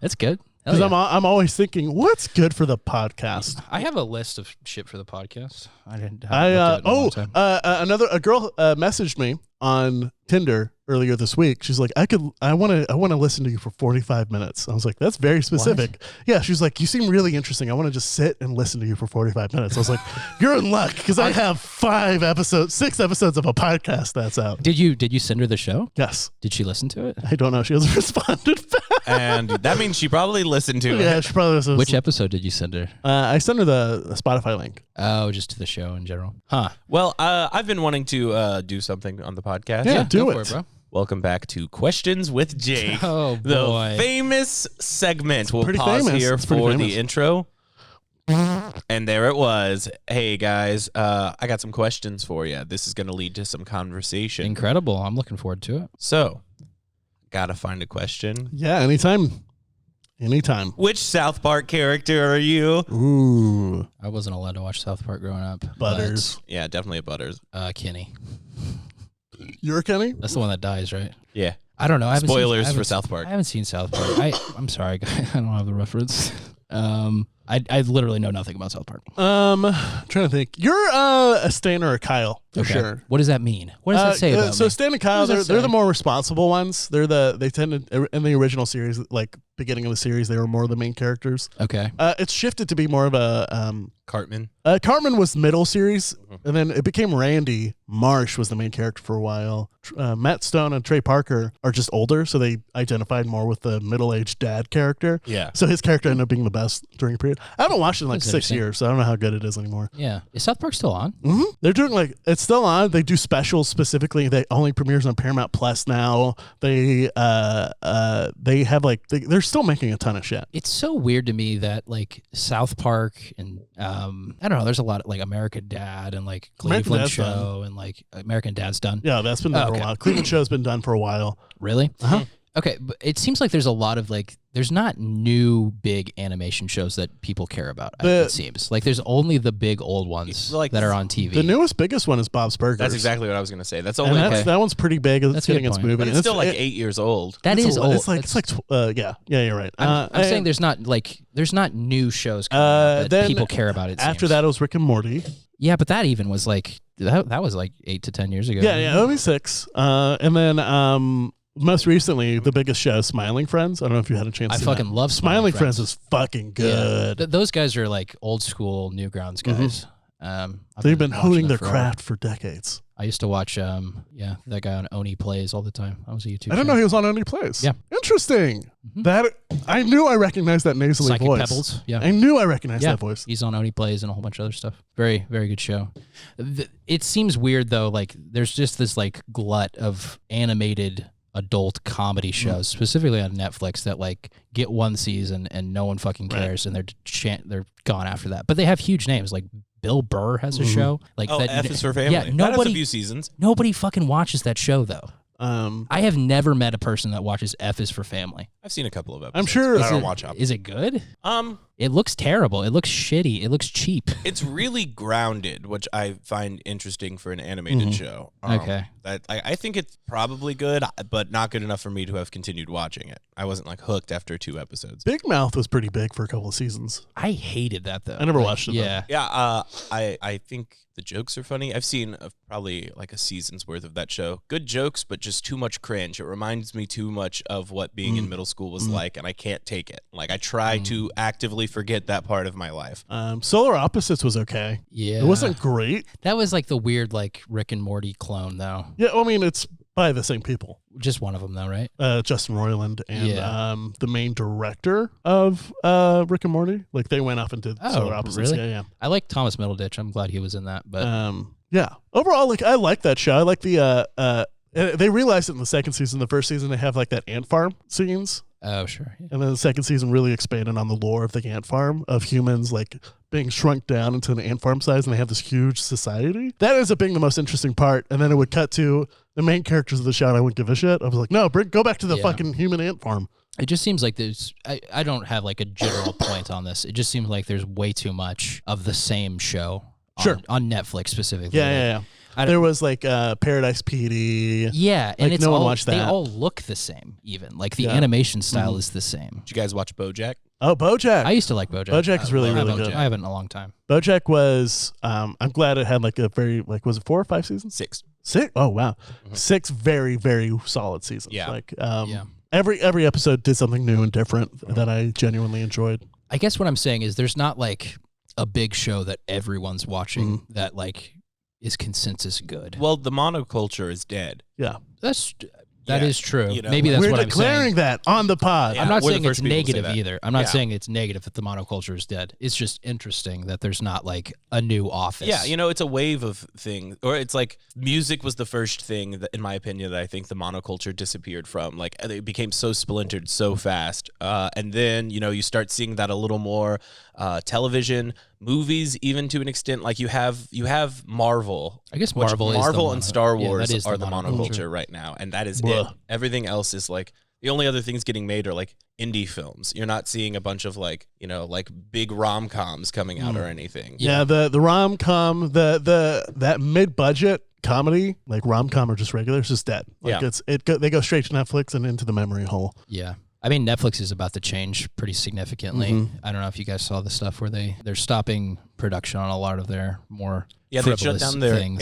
Speaker 4: That's good. Hell
Speaker 3: Because
Speaker 4: yeah.
Speaker 3: I'm always thinking, what's good for the podcast?
Speaker 4: I have a list of shit for the podcast. I didn't. haven't looked at it in a long time.
Speaker 3: A girl messaged me on Tinder earlier this week. She's like, I want to listen to you for 45 minutes. I was like, that's very specific. Yeah, she's like, you seem really interesting. I want to just sit and listen to you for 45 minutes. I was like, you're in luck because I have 6 episodes of a podcast that's out.
Speaker 4: Did you send her the show?
Speaker 3: Yes.
Speaker 4: Did she listen to it?
Speaker 3: I don't know. She hasn't responded back.
Speaker 2: And that means she probably listened to
Speaker 3: Yeah,
Speaker 2: it.
Speaker 3: she probably was.
Speaker 4: Which episode did you send her?
Speaker 3: I sent her the Spotify link.
Speaker 4: Oh, just to the show in general. Huh.
Speaker 2: Well, I've been wanting to do something on the podcast.
Speaker 3: Yeah, do
Speaker 4: Go
Speaker 3: it.
Speaker 4: for it, bro.
Speaker 2: Welcome back to Questions with Jake.
Speaker 4: Oh,
Speaker 2: the
Speaker 4: boy.
Speaker 2: famous segment. We'll
Speaker 3: pretty
Speaker 2: pause
Speaker 3: famous.
Speaker 2: here
Speaker 3: It's pretty
Speaker 2: for
Speaker 3: famous.
Speaker 2: the intro. And there it was. Hey, guys, I got some questions for you. This is going to lead to some conversation.
Speaker 4: Incredible. I'm looking forward to it.
Speaker 2: So, gotta find a question.
Speaker 3: Yeah, anytime.
Speaker 2: Which South Park character are you?
Speaker 3: Ooh,
Speaker 4: I wasn't allowed to watch South Park growing up.
Speaker 3: Butters.
Speaker 2: Yeah, definitely a Butters.
Speaker 4: But, Kenny.
Speaker 3: You're Kenny?
Speaker 4: That's the one that dies, right?
Speaker 2: Yeah.
Speaker 4: I don't know. I haven't
Speaker 2: Spoilers
Speaker 4: seen,
Speaker 2: for South Park.
Speaker 4: I haven't seen South Park. I'm sorry, guys. I don't have the reference. I literally know nothing about South Park.
Speaker 3: Trying to think. You're a Stan or a Kyle for sure.
Speaker 4: What does that mean? What does that say about
Speaker 3: so
Speaker 4: me?
Speaker 3: Stan and Kyle,
Speaker 4: What does that
Speaker 3: they're the
Speaker 4: say?
Speaker 3: more responsible ones. They tend to in the original series, like beginning of the series, they were more the main characters.
Speaker 4: Okay.
Speaker 3: It's shifted to be more of a
Speaker 2: Cartman.
Speaker 3: Cartman was middle series, and then it became Randy. Marsh was the main character for a while. Matt Stone and Trey Parker are just older, so they identified more with the middle-aged dad character.
Speaker 2: Yeah.
Speaker 3: So his character ended up being the best during a period. I haven't watched it in like
Speaker 4: That's
Speaker 3: 6
Speaker 4: interesting.
Speaker 3: years, so I don't know how good it is anymore.
Speaker 4: Yeah. Is South Park still on?
Speaker 3: They're doing it's still on. They do specials specifically. They only premieres on Paramount Plus now. They have they're still making a ton of shit.
Speaker 4: It's so weird to me that like South Park and I don't know. There's a lot of like American Dad and like
Speaker 3: American
Speaker 4: Cleveland
Speaker 3: Dad's
Speaker 4: Show and like American Dad's done.
Speaker 3: Yeah, that's been done for
Speaker 4: okay.
Speaker 3: a while. Cleveland Show's been done for a while.
Speaker 4: Really?
Speaker 3: Uh-huh.
Speaker 4: Okay, but it seems like there's a lot of like there's not new big animation shows that people care about. It seems like there's only the big old ones
Speaker 2: Like
Speaker 4: that are on TV.
Speaker 3: The newest, biggest one is Bob's Burgers.
Speaker 2: That's exactly what I was going to say. That's
Speaker 3: And
Speaker 2: only,
Speaker 3: that one's pretty big. It's
Speaker 4: That's a good
Speaker 3: getting its
Speaker 4: point.
Speaker 3: movie.
Speaker 2: but
Speaker 3: And
Speaker 2: it's still like
Speaker 3: it-
Speaker 2: 8 years old.
Speaker 4: That
Speaker 3: it's
Speaker 4: is
Speaker 3: a-
Speaker 4: old.
Speaker 3: It's like yeah, you're right.
Speaker 4: I'm saying there's not new shows coming out that
Speaker 3: then
Speaker 4: people care about. It
Speaker 3: after
Speaker 4: seems.
Speaker 3: that, it was Rick and Morty.
Speaker 4: Yeah, but that even was like that was like 8 to 10 years ago.
Speaker 3: Yeah, only 6. And then most recently, the biggest show, Smiling Friends. I don't know if you had a chance
Speaker 4: I
Speaker 3: to see
Speaker 4: fucking
Speaker 3: that.
Speaker 4: love
Speaker 3: Smiling Friends is fucking good.
Speaker 4: Those guys are like old school Newgrounds guys.
Speaker 3: They've been
Speaker 4: watching
Speaker 3: honing
Speaker 4: them
Speaker 3: their
Speaker 4: forever.
Speaker 3: craft for decades.
Speaker 4: I used to watch that guy on Oni Plays all the time. I was a YouTube
Speaker 3: I didn't know he was on Only Plays.
Speaker 4: Yeah.
Speaker 3: Interesting. That I knew I recognized that nasally
Speaker 4: Psychic
Speaker 3: voice.
Speaker 4: Pebbles. Yeah.
Speaker 3: I knew I recognized that voice.
Speaker 4: He's on Oni Plays and a whole bunch of other stuff. Very, very good show. It seems weird though, like there's just this like glut of animated adult comedy shows, specifically on Netflix, that like get one season and no one fucking cares, and they're gone after that. But they have huge names, like Bill Burr has a show. Like
Speaker 2: Oh,
Speaker 4: that,
Speaker 2: F is for Family.
Speaker 4: Yeah,
Speaker 2: That has a few seasons.
Speaker 4: Nobody fucking watches that show though. I have never met a person that watches F is for Family.
Speaker 2: I've seen a couple of episodes.
Speaker 3: I'm sure.
Speaker 2: but I don't watch them.
Speaker 4: Is it good? It looks terrible. It looks shitty. It looks cheap.
Speaker 2: It's really grounded, which I find interesting for an animated show.
Speaker 4: Okay.
Speaker 2: That I think it's probably good, but not good enough for me to have continued watching it. I wasn't like hooked after 2 episodes.
Speaker 3: Big Mouth was pretty big for a couple of seasons.
Speaker 4: I hated that though.
Speaker 3: I never watched it, though.
Speaker 4: Yeah.
Speaker 2: Yeah, I think the jokes are funny. I've seen probably like a season's worth of that show. Good jokes, but just too much cringe. It reminds me too much of what being in middle school was like, and I can't take it. Like I try to actively forget that part of my life.
Speaker 3: Solar Opposites was okay.
Speaker 4: Yeah.
Speaker 3: It wasn't great.
Speaker 4: That was like the weird like Rick and Morty clone though.
Speaker 3: Yeah, I mean, it's by the same people.
Speaker 4: Just one of them though, right?
Speaker 3: Justin Roiland and
Speaker 4: Yeah.
Speaker 3: the main director of Rick and Morty. Like they went off and did Solar Opposites.
Speaker 4: really?
Speaker 3: Yeah,
Speaker 4: I like Thomas Middleditch. I'm glad he was in that. But
Speaker 3: yeah. Overall, like I like that show. I like the they realized it in the second season. The first season they have like that ant farm scenes.
Speaker 4: oh sure. Yeah.
Speaker 3: And then the second season really expanded on the lore of the ant farm, of humans like being shrunk down into an ant farm size, and they have this huge society. That ends up being the most interesting part. And then it would cut to the main characters of the show, and I wouldn't give a shit. I was like, no, go back to the fucking human ant farm.
Speaker 4: It just seems like there's I don't have like a general point on this. It just seems like there's way too much of the same show on Netflix specifically.
Speaker 3: Yeah. There was like Paradise PD.
Speaker 4: Yeah, and
Speaker 3: Like,
Speaker 4: it's
Speaker 3: no one
Speaker 4: all,
Speaker 3: watched
Speaker 4: they
Speaker 3: that.
Speaker 4: all look the same even. Like the animation style is the same.
Speaker 2: Did you guys watch BoJack?
Speaker 3: Oh, BoJack.
Speaker 4: I used to like BoJack.
Speaker 3: BoJack is really,
Speaker 4: I
Speaker 3: really
Speaker 4: haven't-
Speaker 3: good.
Speaker 4: I haven't in a long time.
Speaker 3: BoJack was, I'm glad it had like a very, like, was it 4 or 5 seasons?
Speaker 2: 6.
Speaker 3: 6? Oh, wow. 6 very, very solid seasons.
Speaker 2: Yeah.
Speaker 3: Like,
Speaker 4: Yeah.
Speaker 3: every episode did something new and different that I genuinely enjoyed.
Speaker 4: I guess what I'm saying is there's not like a big show that everyone's watching that like is consensus good.
Speaker 2: Well, the monoculture is dead.
Speaker 3: Yeah.
Speaker 4: That is true.
Speaker 2: you know,
Speaker 4: Maybe that's
Speaker 3: We're
Speaker 4: what I'm
Speaker 3: declaring
Speaker 4: saying.
Speaker 3: that on the pod.
Speaker 2: Yeah.
Speaker 4: I'm not
Speaker 2: we're the
Speaker 4: saying it's
Speaker 2: first people to say
Speaker 4: negative
Speaker 2: that.
Speaker 4: either. I'm not
Speaker 2: Yeah.
Speaker 4: saying it's negative that the monoculture is dead. It's just interesting that there's not like a new office.
Speaker 2: Yeah, you know, it's a wave of things. Or it's like music was the first thing that, in my opinion, that I think the monoculture disappeared from. Like it became so splintered so fast. And then, you know, you start seeing that a little more. Television, movies, even to an extent. Like you have Marvel.
Speaker 4: I guess
Speaker 2: which
Speaker 4: Marvel is the
Speaker 2: Marvel and Star
Speaker 4: yeah,
Speaker 2: Wars
Speaker 4: that is
Speaker 2: are
Speaker 4: the
Speaker 2: the
Speaker 4: monoculture.
Speaker 2: monoculture right now. And that is
Speaker 3: Blah.
Speaker 2: it. Everything else is like the only other things getting made are like indie films. You're not seeing a bunch of like, you know, like big rom-coms coming out or anything.
Speaker 3: Yeah, the rom-com, that mid-budget comedy, like rom-com or just regular, it's just dead. Like they go straight to Netflix and into the memory hole.
Speaker 4: Yeah. I mean, Netflix is about to change pretty significantly. I don't know if you guys saw the stuff where they're stopping production on a lot of their more
Speaker 2: Yeah, they shut
Speaker 4: frivolous
Speaker 2: down their
Speaker 4: things.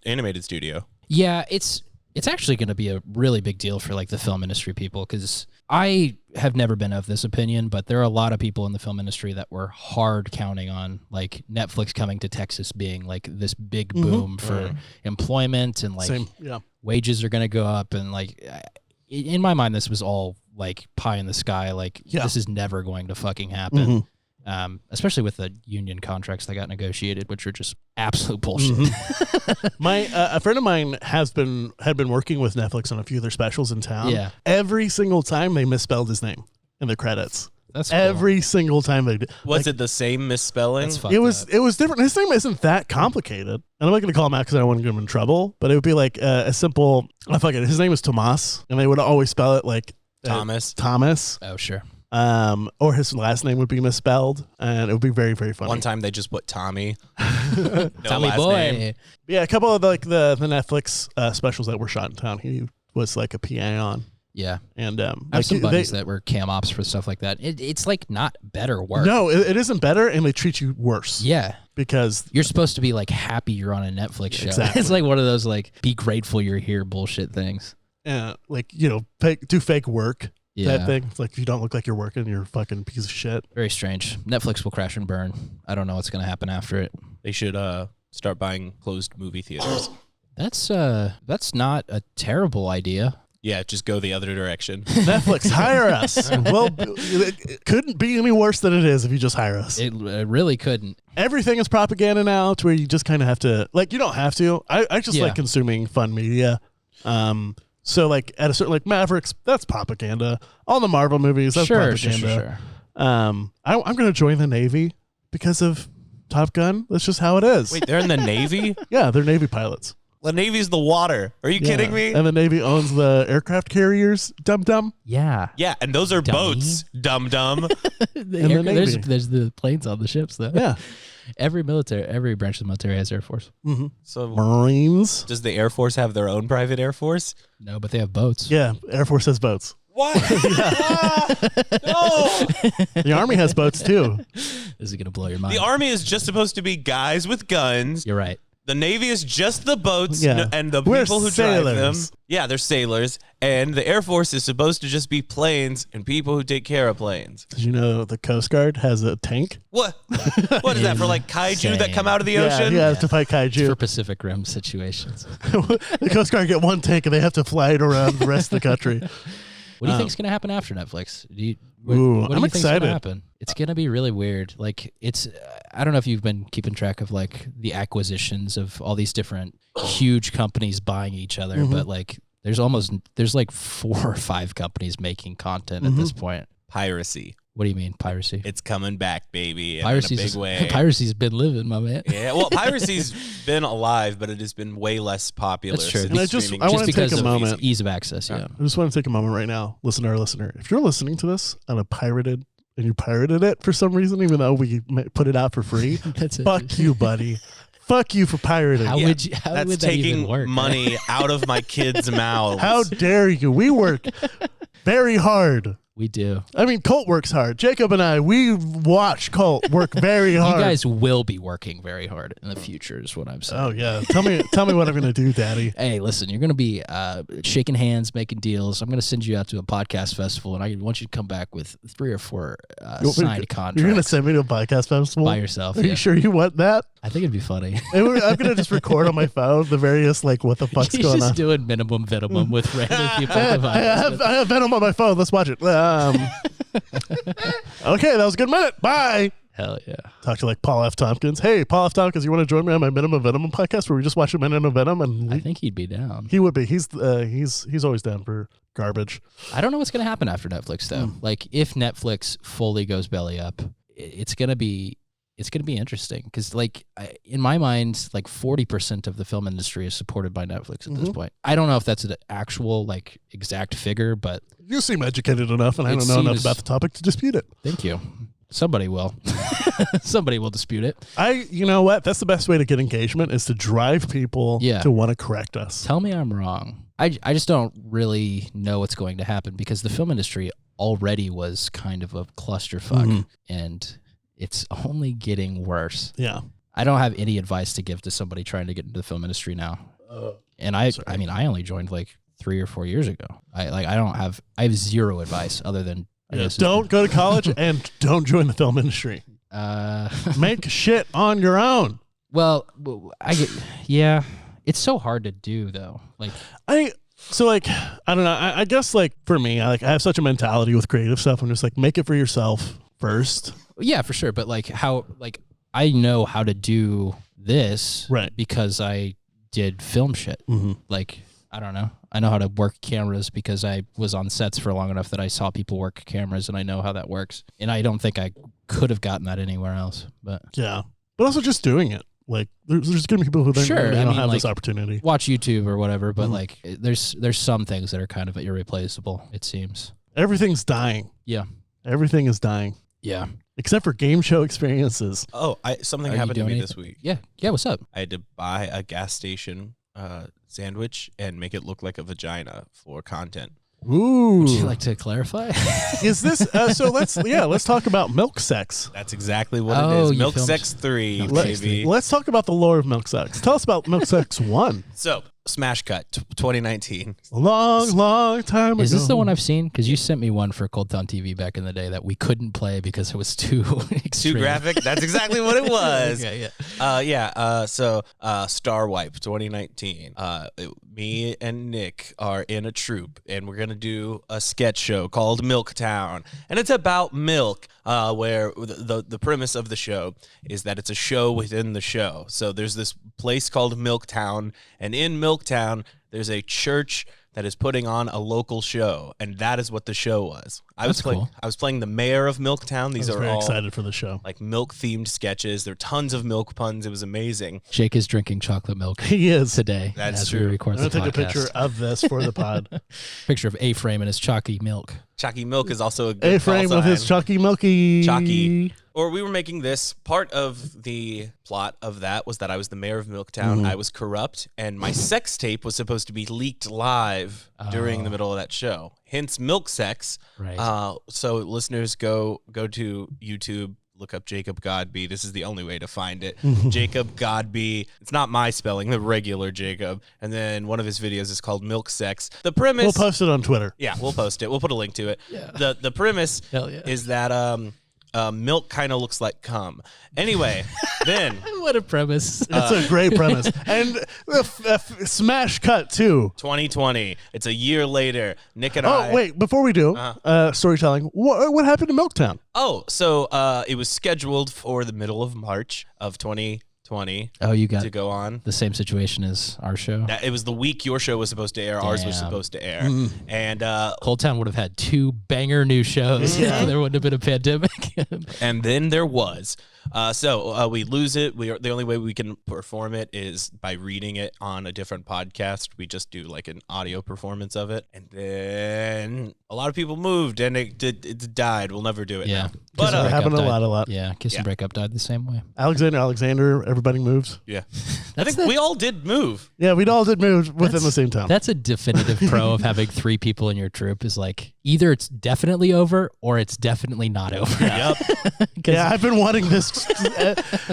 Speaker 2: animated studio.
Speaker 4: Yeah, it's actually going to be a really big deal for like the film industry people, because I have never been of this opinion, but there are a lot of people in the film industry that were hard counting on like Netflix coming to Texas being like this big boom for employment, and like
Speaker 3: Same, yeah.
Speaker 4: wages are going to go up, and like in my mind this was all like pie in the sky. Like this is never going to fucking happen. Especially with the union contracts that got negotiated, which are just absolute bullshit.
Speaker 3: My a friend of mine had been working with Netflix on a few of their specials in town.
Speaker 4: Yeah.
Speaker 3: Every single time they misspelled his name in the credits.
Speaker 4: That's cool.
Speaker 3: Every single time they did.
Speaker 2: Was it the same misspelling?
Speaker 4: That's fucked
Speaker 3: It was
Speaker 4: up.
Speaker 3: different. His name isn't that complicated, and I'm not going to call him out because I don't want to get him in trouble. But it would be like a simple. Oh, fuck it. His name is Tomas, and they would always spell it like
Speaker 2: Thomas.
Speaker 3: Thomas.
Speaker 4: Oh sure.
Speaker 3: Or his last name would be misspelled, and it would be very, very funny.
Speaker 2: One time they just put Tommy. No
Speaker 4: Tommy
Speaker 2: last
Speaker 4: boy.
Speaker 2: name.
Speaker 3: Yeah, a couple of like the Netflix specials that were shot in town, he was like a PA on.
Speaker 4: Yeah.
Speaker 3: And
Speaker 4: I have
Speaker 3: like
Speaker 4: some buddies that were cam ops for stuff like that. It's like not better work.
Speaker 3: no, it isn't better, and they treat you worse.
Speaker 4: Yeah.
Speaker 3: Because
Speaker 4: You're supposed to be like happy you're on a Netflix show.
Speaker 3: Exactly.
Speaker 4: It's like one of those like be grateful you're here bullshit things.
Speaker 3: like, do fake work.
Speaker 4: Yeah.
Speaker 3: That thing. It's like, if you don't look like you're working, you're a fucking piece of shit.
Speaker 4: Very strange. Netflix will crash and burn. I don't know what's going to happen after it.
Speaker 2: They should start buying closed movie theaters.
Speaker 4: That's not a terrible idea.
Speaker 2: Yeah, just go the other direction.
Speaker 3: Netflix, hire us. Well, it couldn't be any worse than it is if you just hire us.
Speaker 4: It really couldn't.
Speaker 3: Everything is propaganda now, to where you just kind of have to, like, you don't have to. I just like consuming fun media. So, like, at a certain, like, Mavericks, that's propaganda. All the Marvel movies, that's propaganda.
Speaker 4: Sure.
Speaker 3: I'm going to join the Navy because of Top Gun. That's just how it is.
Speaker 2: Wait, they're in the Navy?
Speaker 3: Yeah, they're Navy pilots.
Speaker 2: The Navy's the water. Are you kidding me?
Speaker 3: And the Navy owns the aircraft carriers, dum-dum.
Speaker 4: Yeah.
Speaker 2: Yeah, and those are
Speaker 4: Dummy.
Speaker 2: boats, dum-dum.
Speaker 4: There's the planes on the ships, though.
Speaker 3: Yeah.
Speaker 4: Every branch of the military has Air Force.
Speaker 3: Mm-hmm.
Speaker 2: So
Speaker 3: Marines.
Speaker 2: does the Air Force have their own private Air Force?
Speaker 4: No, but they have boats.
Speaker 3: Yeah, Air Force has boats.
Speaker 2: What? No.
Speaker 3: The Army has boats, too.
Speaker 4: This is going to blow your mind.
Speaker 2: The Army is just supposed to be guys with guns.
Speaker 4: You're right.
Speaker 2: The Navy is just the boats and the
Speaker 3: We're
Speaker 2: people who drive them.
Speaker 3: sailors.
Speaker 2: Yeah, they're sailors. And the Air Force is supposed to just be planes and people who take care of planes.
Speaker 3: Did you know the Coast Guard has a tank?
Speaker 2: What? What is that, for like kaiju that come out of the ocean?
Speaker 3: Yeah, to fight kaiju.
Speaker 4: For Pacific Rim situations.
Speaker 3: The Coast Guard get one tank and they have to fly it around the rest of the country.
Speaker 4: What do you think is going to happen after Netflix? What do you
Speaker 3: I'm
Speaker 4: think is
Speaker 3: excited.
Speaker 4: going to happen? It's going to be really weird. Like, I don't know if you've been keeping track of like the acquisitions of all these different huge companies buying each other, but like there's like 4 or 5 companies making content at this point.
Speaker 2: Piracy.
Speaker 4: What do you mean piracy?
Speaker 2: It's coming back, baby, in a
Speaker 4: Piracy's
Speaker 2: big way.
Speaker 4: Piracy's been living, my man.
Speaker 2: Yeah, well, piracy's been alive, but it has been way less popular.
Speaker 4: That's true.
Speaker 2: since
Speaker 3: And I just-
Speaker 2: streaming
Speaker 3: I wanna
Speaker 4: Just
Speaker 3: take
Speaker 4: because
Speaker 3: a
Speaker 4: of
Speaker 3: moment.
Speaker 4: ease of access. Yeah.
Speaker 3: I just want to take a moment right now. Listen to our listener. If you're listening to this on a pirated, and you pirated it for some reason, even though we put it out for free,
Speaker 4: That's it.
Speaker 3: fuck you, buddy. Fuck you for pirating.
Speaker 4: How
Speaker 2: Yeah,
Speaker 4: would you? How
Speaker 2: That's
Speaker 4: would that even
Speaker 2: taking
Speaker 4: work?
Speaker 2: money out of my kids' mouths.
Speaker 3: How dare you? We work very hard.
Speaker 4: We do.
Speaker 3: I mean, Colt works hard. Jacob and I, we watch Colt work very hard.
Speaker 4: You guys will be working very hard in the future, is what I'm saying.
Speaker 3: Oh yeah, tell me what I'm gonna do, Daddy.
Speaker 4: Hey, listen, you're going to be shaking hands, making deals. I'm going to send you out to a podcast festival, and I want you to come back with 3 or 4 signed contracts.
Speaker 3: You're gonna send me to a podcast festival
Speaker 4: by yourself.
Speaker 3: Are
Speaker 4: Yeah.
Speaker 3: you sure you want that?
Speaker 4: I think it'd be funny.
Speaker 3: I'm gonna just record on my phone the various like what the fuck's
Speaker 4: He's
Speaker 3: going
Speaker 4: just
Speaker 3: on.
Speaker 4: doing minimum Venomum with random people.
Speaker 3: I have Venom on my phone. Let's watch it. Okay, that was a good minute. Bye.
Speaker 4: Hell yeah.
Speaker 3: Talk to like Paul F. Tompkins. Hey, Paul F. Tompkins, you want to join me on my Minimum Venom podcast where we just watch a minute of Venom? And
Speaker 4: I think he'd be down.
Speaker 3: he would be. He's always down for garbage.
Speaker 4: I don't know what's going to happen after Netflix, though. Like, if Netflix fully goes belly up, it's going to be interesting because, like, in my mind, like 40% of the film industry is supported by Netflix at this point. I don't know if that's an actual, like, exact figure, but
Speaker 3: You seem educated enough, and I
Speaker 4: It
Speaker 3: don't know enough
Speaker 4: seems-
Speaker 3: about the topic to dispute it.
Speaker 4: thank you. Somebody will. Somebody will dispute it.
Speaker 3: You know what? That's the best way to get engagement is to drive people
Speaker 4: Yeah.
Speaker 3: to want to correct us.
Speaker 4: Tell me I'm wrong. I just don't really know what's going to happen because the film industry already was kind of a clusterfuck, and it's only getting worse.
Speaker 3: Yeah.
Speaker 4: I don't have any advice to give to somebody trying to get into the film industry now. And I mean, I only joined like 3 or 4 years ago. I have zero advice other than I guess
Speaker 3: Don't go to college and don't join the film industry. Make shit on your own.
Speaker 4: Well, yeah. It's so hard to do though. Like,
Speaker 3: I don't know. I guess like for me, I have such a mentality with creative stuff. I'm just like, make it for yourself first.
Speaker 4: yeah, for sure. But like I know how to do this
Speaker 3: Right.
Speaker 4: because I did film shit. Like, I don't know. I know how to work cameras because I was on sets for long enough that I saw people work cameras and I know how that works. And I don't think I could have gotten that anywhere else. But
Speaker 3: Yeah. But also just doing it. Like there's going to be people who
Speaker 4: Sure,
Speaker 3: they
Speaker 4: I
Speaker 3: don't
Speaker 4: mean,
Speaker 3: have
Speaker 4: like,
Speaker 3: this opportunity.
Speaker 4: watch YouTube or whatever. But like, there's some things that are kind of irreplaceable, it seems.
Speaker 3: Everything's dying.
Speaker 4: Yeah.
Speaker 3: Everything is dying.
Speaker 4: Yeah.
Speaker 3: Except for game show experiences.
Speaker 2: Oh, something
Speaker 4: Are you
Speaker 2: happened to
Speaker 4: doing
Speaker 2: me
Speaker 4: anything?
Speaker 2: this week.
Speaker 4: Yeah. Yeah. What's up?
Speaker 2: I had to buy a gas station sandwich and make it look like a vagina for content.
Speaker 3: Ooh.
Speaker 4: Would you like to clarify?
Speaker 3: Is this so let's talk about milk sex.
Speaker 2: That's exactly what
Speaker 4: Oh,
Speaker 2: it is.
Speaker 4: you
Speaker 2: Milk
Speaker 4: filmed-
Speaker 2: Sex 3,
Speaker 3: Let's
Speaker 2: baby.
Speaker 3: talk about the lore of milk sex. Tell us about milk sex 1.
Speaker 2: So, Smash Cut 2019.
Speaker 3: Long time ago.
Speaker 4: Is this the one I've seen? Because you sent me one for Cold Town TV back in the day that we couldn't play because it was too extreme.
Speaker 2: Too graphic? That's exactly what it was.
Speaker 4: Okay, yeah.
Speaker 2: So Star Wipe 2019. Me and Nick are in a troupe, and we're going to do a sketch show called Milktown. And it's about milk, where the premise of the show is that it's a show within the show. So there's this place called Milktown, and in Milktown, there's a church that is putting on a local show, and that is what the show was. I was playing the mayor of Milktown. These are
Speaker 3: very
Speaker 2: all
Speaker 3: excited for the show.
Speaker 2: like milk-themed sketches. There are tons of milk puns. It was amazing.
Speaker 4: Jake is drinking chocolate milk
Speaker 3: He is.
Speaker 4: today.
Speaker 2: That's
Speaker 4: as
Speaker 2: true.
Speaker 4: We record
Speaker 3: I'm
Speaker 4: the
Speaker 3: going to take a
Speaker 4: podcast.
Speaker 3: picture of this for the pod.
Speaker 4: Picture of A-Frame and his chalky milk.
Speaker 2: Chalky Milk is also a good
Speaker 3: A-Frame
Speaker 2: call
Speaker 3: with his
Speaker 2: sign.
Speaker 3: Chalky Milky.
Speaker 2: Chalky. Or we were making this. Part of the plot of that was that I was the mayor of Milktown. I was corrupt, and my sex tape was supposed to be leaked live during the middle of that show. Hence, milk sex.
Speaker 4: Right.
Speaker 2: So listeners, go to YouTube. Look up Jakeb Godby. This is the only way to find it. Jakeb Godby. It's not my spelling, the regular Jakeb. And then one of his videos is called Milk Sex. The premise.
Speaker 3: We'll post it on Twitter.
Speaker 2: Yeah, we'll post it. We'll put a link to it.
Speaker 4: Yeah.
Speaker 2: The premise
Speaker 4: Hell yeah.
Speaker 2: is that milk kind of looks like cum. Anyway, then
Speaker 4: What a premise.
Speaker 3: It's a great premise. And smash cut, too.
Speaker 2: 2020. It's a year later. Nick and
Speaker 3: Oh,
Speaker 2: I.
Speaker 3: wait, before we do, storytelling, what happened to Milktown?
Speaker 2: Oh, so it was scheduled for the middle of March of 2020
Speaker 4: Oh, you got
Speaker 2: to go on.
Speaker 4: the same situation as our show.
Speaker 2: It was the week your show was supposed to air. Ours was
Speaker 4: Damn.
Speaker 2: supposed to air. And
Speaker 4: Cold Town would have had 2 banger new shows.
Speaker 3: Yeah.
Speaker 4: There wouldn't have been a pandemic.
Speaker 2: and then there was. So we lose it. The only way we can perform it is by reading it on a different podcast. We just do like an audio performance of it. And then a lot of people moved and it died. We'll never do it
Speaker 4: Yeah.
Speaker 2: now.
Speaker 4: Kiss
Speaker 2: But
Speaker 4: and
Speaker 3: It happened a
Speaker 4: Breakup
Speaker 3: lot.
Speaker 4: Yeah, Kiss
Speaker 2: Yeah.
Speaker 4: and Breakup died the same way.
Speaker 3: Alexander, everybody moves.
Speaker 2: yeah. I think we all did move.
Speaker 3: Yeah, we all did move within the same time.
Speaker 4: That's a definitive pro of having 3 people in your troupe is like either it's definitely over or it's definitely not over.
Speaker 2: Yep.
Speaker 3: Yeah, I've been wanting this.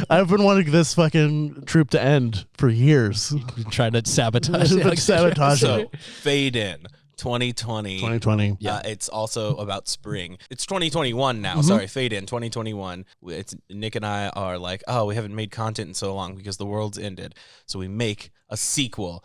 Speaker 3: I've been wanting this fucking troop to end for years.
Speaker 4: Trying to sabotage
Speaker 3: Been
Speaker 4: Alexander.
Speaker 3: sabotage
Speaker 2: So
Speaker 3: it.
Speaker 2: fade in 2020.
Speaker 3: 2020.
Speaker 2: It's also about spring. It's 2021 now. Sorry, fade in 2021. It's Nick and I are like, oh, we haven't made content in so long because the world's ended. So we make a sequel.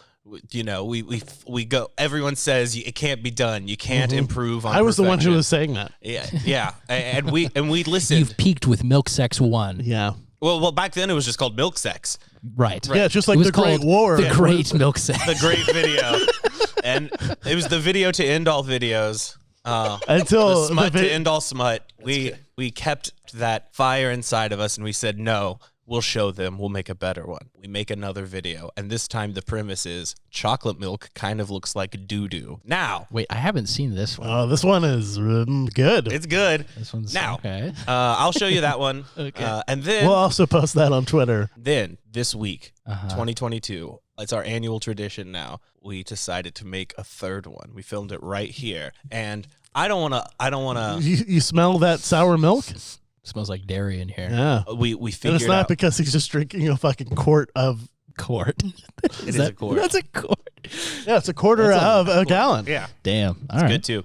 Speaker 2: You know, we go. Everyone says it can't be done. You can't improve on.
Speaker 3: I was the one who
Speaker 2: perfection.
Speaker 3: was saying that.
Speaker 2: Yeah, and we listened.
Speaker 4: You've peaked with Milk Sex 1.
Speaker 3: Yeah.
Speaker 2: Well, back then it was just called Milk Sex,
Speaker 4: Right.
Speaker 3: Yeah, it's just like
Speaker 4: It was
Speaker 3: the Great
Speaker 4: called
Speaker 3: War.
Speaker 4: The Great Milk Sex.
Speaker 2: the great video, and it was the video to end all videos.
Speaker 3: Until
Speaker 2: The smut
Speaker 3: the
Speaker 2: to end all smut. We kept that fire inside of us, and we said, no, we'll show them. We'll make a better one. We make another video, and this time the premise is chocolate milk kind of looks like doo-doo. Now,
Speaker 4: Wait, I haven't seen this one.
Speaker 3: Oh, this one is good.
Speaker 2: it's good.
Speaker 4: This one's
Speaker 2: Now,
Speaker 4: okay.
Speaker 2: I'll show you that one.
Speaker 4: Okay.
Speaker 2: And then,
Speaker 3: We'll also post that on Twitter.
Speaker 2: this week,
Speaker 4: Uh-huh.
Speaker 2: 2022, it's our annual tradition now. We decided to make a third one. We filmed it right here, and I don't want to.
Speaker 3: You smell that sour milk?
Speaker 4: Smells like dairy in here.
Speaker 3: Yeah.
Speaker 2: We
Speaker 3: And
Speaker 2: figured
Speaker 3: it's not
Speaker 2: out.
Speaker 3: because he's just drinking a fucking quart of.
Speaker 4: Quart.
Speaker 2: It is a quart.
Speaker 4: That's a quart.
Speaker 3: Yeah, it's a quarter of a gallon.
Speaker 2: Yeah.
Speaker 4: Damn. All right.
Speaker 2: Good too.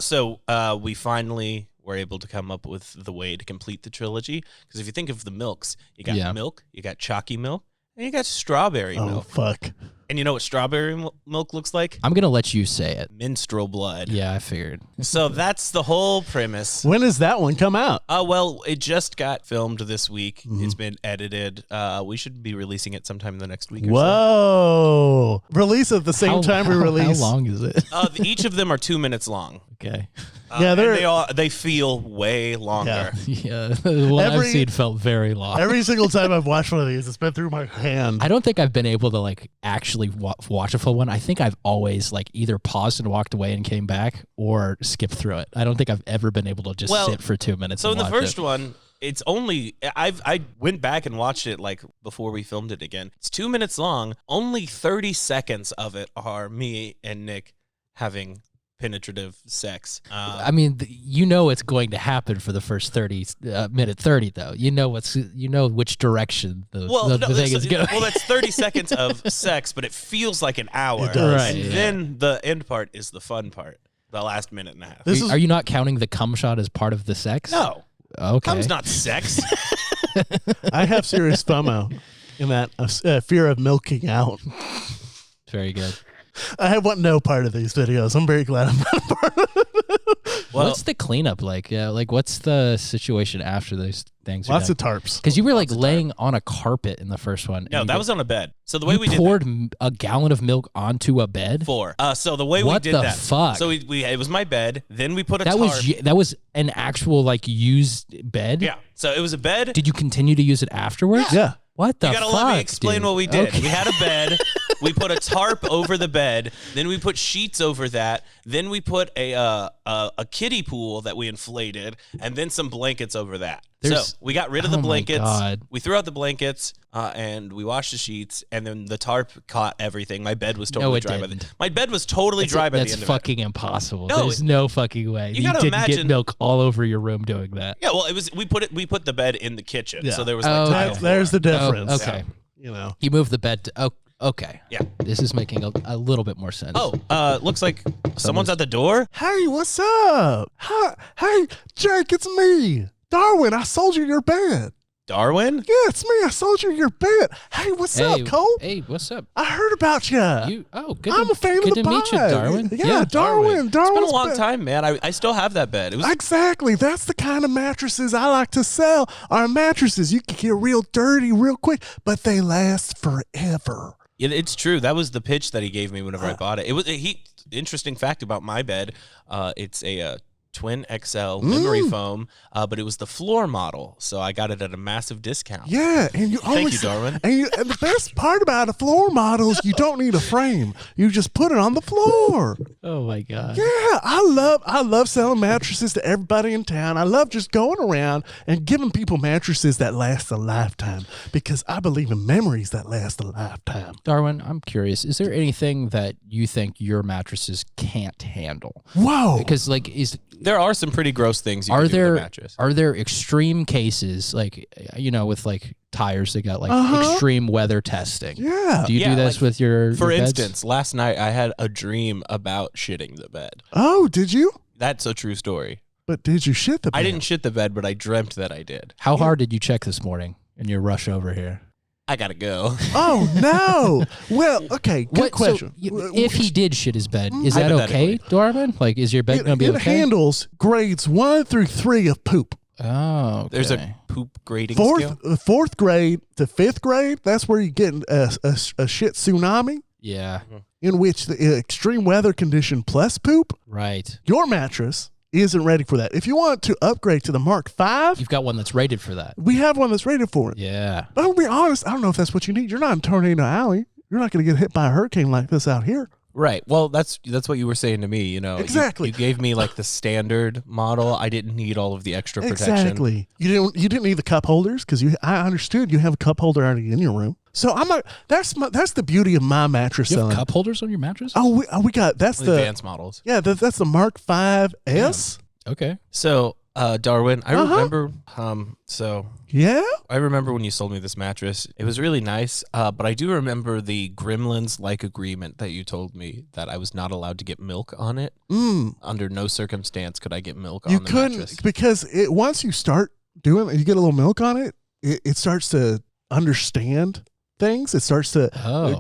Speaker 2: So we finally were able to come up with the way to complete the trilogy. Because if you think of the milks, you got milk, you got chalky milk, and you got strawberry
Speaker 3: Oh,
Speaker 2: milk.
Speaker 3: fuck.
Speaker 2: And you know what strawberry milk looks like?
Speaker 4: I'm going to let you say it.
Speaker 2: Minstrel blood.
Speaker 4: Yeah, I figured.
Speaker 2: So that's the whole premise.
Speaker 3: When does that one come out?
Speaker 2: Well, it just got filmed this week. It's been edited. We should be releasing it sometime in the next week or
Speaker 3: Whoa. Release at the same time we release.
Speaker 4: How long is it?
Speaker 2: so. Each of them are 2 minutes long.
Speaker 4: Okay.
Speaker 3: Yeah,
Speaker 2: and
Speaker 3: they're
Speaker 2: they feel way longer.
Speaker 4: Yeah, the one I've
Speaker 3: Every-
Speaker 4: seen felt very long.
Speaker 3: every single time I've watched one of these, it's been through my hand.
Speaker 4: I don't think I've been able to like actually watch a full one. I think I've always like either paused and walked away and came back or skipped through it. I don't think I've ever been able to just sit for 2 minutes.
Speaker 2: So
Speaker 4: and
Speaker 2: in the
Speaker 4: watch
Speaker 2: first
Speaker 4: it.
Speaker 2: one, it's only I went back and watched it like before we filmed it again. It's 2 minutes long. Only 30 seconds of it are me and Nick having penetrative sex.
Speaker 4: I mean, you know it's going to happen for the first minute 30 though. You know which direction the thing is going.
Speaker 2: Well, that's 30 seconds of sex, but it feels like an hour.
Speaker 3: It does.
Speaker 4: Right,
Speaker 2: And
Speaker 4: yeah.
Speaker 2: then the end part is the fun part. The last minute and a half.
Speaker 3: This is-
Speaker 4: Are you not counting the cum shot as part of the sex?
Speaker 2: No.
Speaker 4: Okay.
Speaker 2: Cum's not sex.
Speaker 3: I have serious FOMO in that fear of milking out.
Speaker 4: Very good.
Speaker 3: I want no part of these videos. I'm very glad I'm not a part of it.
Speaker 2: Well,
Speaker 4: What's the cleanup like? Yeah, like what's the situation after those things?
Speaker 3: Lots of tarps.
Speaker 4: Because you were like laying on a carpet in the first one.
Speaker 2: no,
Speaker 4: and
Speaker 2: that
Speaker 4: you
Speaker 2: was on a bed. So the way
Speaker 4: you
Speaker 2: we did
Speaker 4: poured a gallon of milk onto a bed.
Speaker 2: 4. So the way
Speaker 4: What
Speaker 2: we did
Speaker 4: the
Speaker 2: that.
Speaker 4: fuck?
Speaker 2: So we it was my bed. Then we put a
Speaker 4: That
Speaker 2: tarp.
Speaker 4: was an actual like used bed.
Speaker 2: Yeah. So it was a bed.
Speaker 4: Did you continue to use it afterwards?
Speaker 3: Yeah.
Speaker 4: What the
Speaker 2: You gotta
Speaker 4: fuck?
Speaker 2: let me explain
Speaker 4: dude?
Speaker 2: what we did.
Speaker 4: Okay.
Speaker 2: We had a bed. We put a tarp over the bed. Then we put sheets over that. Then we put a kiddie pool that we inflated, and then some blankets over that.
Speaker 4: There's-
Speaker 2: So we got rid of the
Speaker 4: oh my
Speaker 2: blankets.
Speaker 4: God.
Speaker 2: We threw out the blankets, and we washed the sheets, and then the tarp caught everything. My bed was totally
Speaker 4: it
Speaker 2: dry
Speaker 4: didn't.
Speaker 2: my bed was totally dry by the
Speaker 4: That's
Speaker 2: end of it.
Speaker 4: fucking impossible.
Speaker 2: No,
Speaker 4: There's no fucking way.
Speaker 2: you gotta
Speaker 4: didn't get
Speaker 2: imagine-
Speaker 4: milk all over your room doing that.
Speaker 2: Yeah, well, it was we put the bed in the kitchen,
Speaker 3: Yeah.
Speaker 2: so there was
Speaker 4: Oh,
Speaker 2: like
Speaker 4: okay.
Speaker 2: tile
Speaker 3: There's the
Speaker 2: floor.
Speaker 3: difference.
Speaker 4: Okay.
Speaker 3: You know.
Speaker 4: You moved the bed to. Oh, okay.
Speaker 2: Yeah.
Speaker 4: This is making a little bit more sense.
Speaker 2: Oh, looks like someone's at the door.
Speaker 3: Hey, what's up? Hi, hey, Jake, it's me. Darwin, I sold you your bed.
Speaker 2: Darwin?
Speaker 3: Yeah, it's me. I sold you your bed. Hey, what's
Speaker 4: Hey,
Speaker 3: up, Cole?
Speaker 4: Hey, what's up?
Speaker 3: I heard about you.
Speaker 4: Good.
Speaker 3: I'm a fan
Speaker 4: good
Speaker 3: of the
Speaker 4: to meet you,
Speaker 3: pod.
Speaker 4: Darwin.
Speaker 3: Yeah, Darwin.
Speaker 2: It's been a
Speaker 3: Darwin's
Speaker 2: long
Speaker 3: bed.
Speaker 2: time, man. I still have that bed. It was
Speaker 3: Exactly. That's the kind of mattresses I like to sell. Our mattresses, you can get real dirty real quick, but they last forever.
Speaker 2: It's true. That was the pitch that he gave me whenever I bought it. It was interesting fact about my bed. It's a twin XL memory foam, but it was the floor model, so I got it at a massive discount.
Speaker 3: Yeah, and you
Speaker 2: Thank
Speaker 3: always
Speaker 2: you, Darwin.
Speaker 3: And the best part about a floor model is you don't need a frame. You just put it on the floor.
Speaker 4: Oh my god.
Speaker 3: Yeah, I love selling mattresses to everybody in town. I love just going around and giving people mattresses that last a lifetime because I believe in memories that last a lifetime.
Speaker 4: Darwin, I'm curious. Is there anything that you think your mattresses can't handle?
Speaker 3: Whoa.
Speaker 4: Because like
Speaker 2: There are some pretty gross things you
Speaker 4: are
Speaker 2: can do with
Speaker 4: there
Speaker 2: a mattress.
Speaker 4: are there extreme cases like with like tires that got like
Speaker 3: Uh-huh.
Speaker 4: extreme weather testing?
Speaker 3: Yeah.
Speaker 4: Do you
Speaker 2: Yeah,
Speaker 4: do this
Speaker 2: like,
Speaker 4: with your
Speaker 2: For
Speaker 4: your beds?
Speaker 2: instance, last night I had a dream about shitting the bed.
Speaker 3: Oh, did you?
Speaker 2: That's a true story.
Speaker 3: But did you shit the bed?
Speaker 2: I didn't shit the bed, but I dreamt that I did.
Speaker 4: How hard did you check this morning in your rush over here?
Speaker 2: I gotta go.
Speaker 3: Oh, no. Well, okay, good question.
Speaker 4: If he did shit his bed, is that
Speaker 2: Hypothetically.
Speaker 4: okay, Darwin? Like, is your bed
Speaker 3: it,
Speaker 4: going to be
Speaker 3: it
Speaker 4: okay?
Speaker 3: handles grades 1 through 3 of poop.
Speaker 4: Oh, okay.
Speaker 2: There's a poop grading scale.
Speaker 3: Fourth grade to 5th grade, that's where you get a shit tsunami
Speaker 4: Yeah,
Speaker 3: in which the extreme weather condition plus poop,
Speaker 4: right.
Speaker 3: your mattress isn't ready for that. If you want to upgrade to the Mark V,
Speaker 4: You've got one that's rated for that.
Speaker 3: we have one that's rated for it.
Speaker 4: Yeah.
Speaker 3: But I'll be honest, I don't know if that's what you need. You're not in Tornado Alley. You're not going to get hit by a hurricane like this out here.
Speaker 2: Right. Well, that's what you were saying to me. You know,
Speaker 3: Exactly.
Speaker 2: You gave me like the standard model. I didn't need all of the extra protection.
Speaker 3: Exactly. You didn't need the cup holders because I understood you have a cup holder already in your room. So I'm not. That's the beauty of my mattress
Speaker 4: You have
Speaker 3: selling.
Speaker 4: cup holders on your mattress?
Speaker 3: Oh, we got that's the
Speaker 2: Advanced models.
Speaker 3: yeah that's the Mark V S.
Speaker 4: Okay.
Speaker 2: So, Darwin, I
Speaker 3: Uh-huh.
Speaker 2: remember.
Speaker 3: Yeah.
Speaker 2: I remember when you sold me this mattress. It was really nice, but I do remember the Gremlins-like agreement that you told me that I was not allowed to get milk on it. Under no circumstance could I get milk
Speaker 3: You
Speaker 2: on the
Speaker 3: couldn't
Speaker 2: mattress.
Speaker 3: because once you start doing it, you get a little milk on it. It starts to understand things. It starts to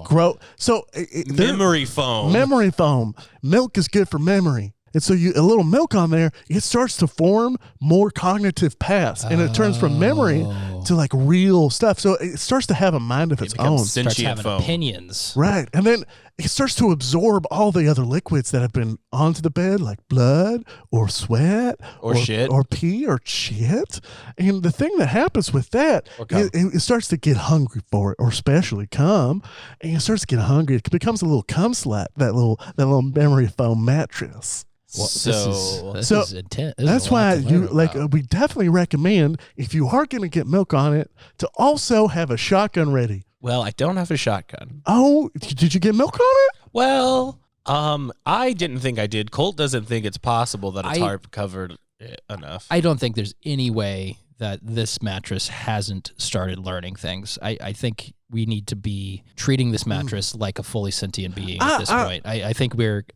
Speaker 3: grow. So
Speaker 2: Memory foam.
Speaker 3: memory foam. Milk is good for memory. And so a little milk on there, it starts to form more cognitive paths, and it turns from memory to like real stuff. So it starts to have a mind of its own.
Speaker 2: becomes
Speaker 4: Starts
Speaker 2: sentient
Speaker 4: having
Speaker 2: foam.
Speaker 4: opinions.
Speaker 3: Right. And then it starts to absorb all the other liquids that have been onto the bed, like blood or sweat
Speaker 2: Or shit.
Speaker 3: or pee or shit. And the thing that happens with that,
Speaker 2: Or cum.
Speaker 3: it starts to get hungry for it, or especially cum. And it starts to get hungry. It becomes a little cum slut, that little memory foam mattress.
Speaker 4: Well,
Speaker 2: So-
Speaker 4: this
Speaker 3: So
Speaker 4: is intense. This is
Speaker 3: That's
Speaker 4: a lot
Speaker 3: why
Speaker 4: to learn about.
Speaker 3: we definitely recommend, if you are going to get milk on it, to also have a shotgun ready.
Speaker 2: Well, I don't have a shotgun.
Speaker 3: Oh, did you get milk on it?
Speaker 2: Well, I didn't think I did. Colt doesn't think it's possible that a tarp covered it enough.
Speaker 4: I don't think there's any way that this mattress hasn't started learning things. I think we need to be treating this mattress like a fully sentient being at this point. I think we're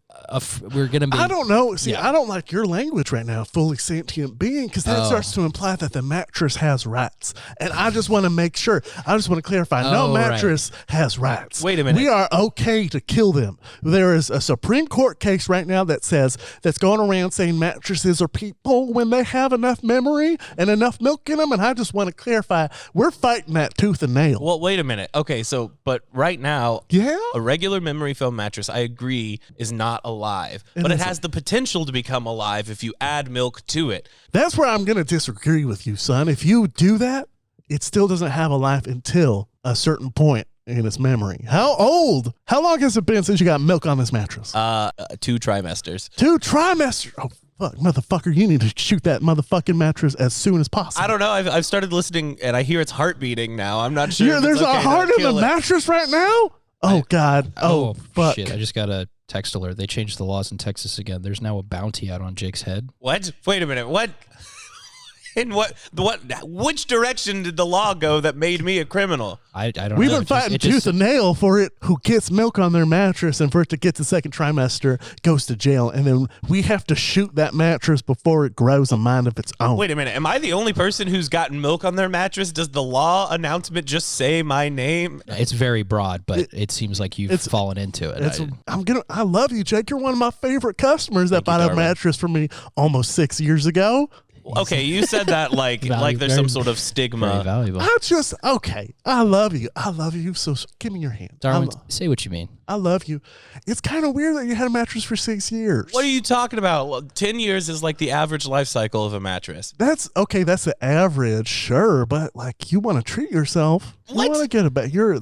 Speaker 4: going to be...
Speaker 3: I don't know. See, I don't like your language right now, fully sentient being, because that starts to imply that the mattress has rights. And I just want to make sure. I just want to clarify. No mattress has rights.
Speaker 2: Wait a minute.
Speaker 3: We are okay to kill them. There is a Supreme Court case right now that says, that's going around saying mattresses are people when they have enough memory and enough milk in them. And I just want to clarify, we're fighting that tooth and nail.
Speaker 2: Well, wait a minute. Okay, so, but right now, a regular memory foam mattress, I agree, is not alive. But it has the potential to become alive if you add milk to it.
Speaker 3: That's where I'm going to disagree with you, son. If you do that, it still doesn't have a life until a certain point in its memory. How long has it been since you got milk on this mattress?
Speaker 2: 2 trimesters.
Speaker 3: 2 trimesters? Oh, fuck, motherfucker, you need to shoot that motherfucking mattress as soon as possible.
Speaker 2: I don't know. I've started listening, and I hear its heart beating now. I'm not sure.
Speaker 3: There's a heart in the mattress right now? Oh, God. Oh, fuck.
Speaker 4: Shit, I just got a text alert. They changed the laws in Texas again. There's now a bounty out on Jake's head.
Speaker 2: What? Wait a minute. What? In which direction did the law go that made me a criminal?
Speaker 4: I don't know.
Speaker 3: We've been fighting tooth and nail for it. Who gets milk on their mattress, and for it to get to second trimester goes to jail, and then we have to shoot that mattress before it grows a mind of its own.
Speaker 2: Wait a minute. Am I the only person who's gotten milk on their mattress? Does the law announcement just say my name?
Speaker 4: It's very broad, but it seems like you've fallen into it.
Speaker 3: I love you, Jake. You're one of my favorite customers that bought a mattress from me almost 6 years ago.
Speaker 2: Okay, you said that like there's some sort of stigma.
Speaker 4: Very valuable.
Speaker 3: I love you. I love you. So give me your hand.
Speaker 4: Darwin, say what you mean.
Speaker 3: I love you. It's kind of weird that you had a mattress for 6 years.
Speaker 2: What are you talking about? Well, 10 years is like the average life cycle of a mattress.
Speaker 3: That's okay. That's the average, sure. But like, you want to treat yourself.
Speaker 2: What?
Speaker 3: You want to get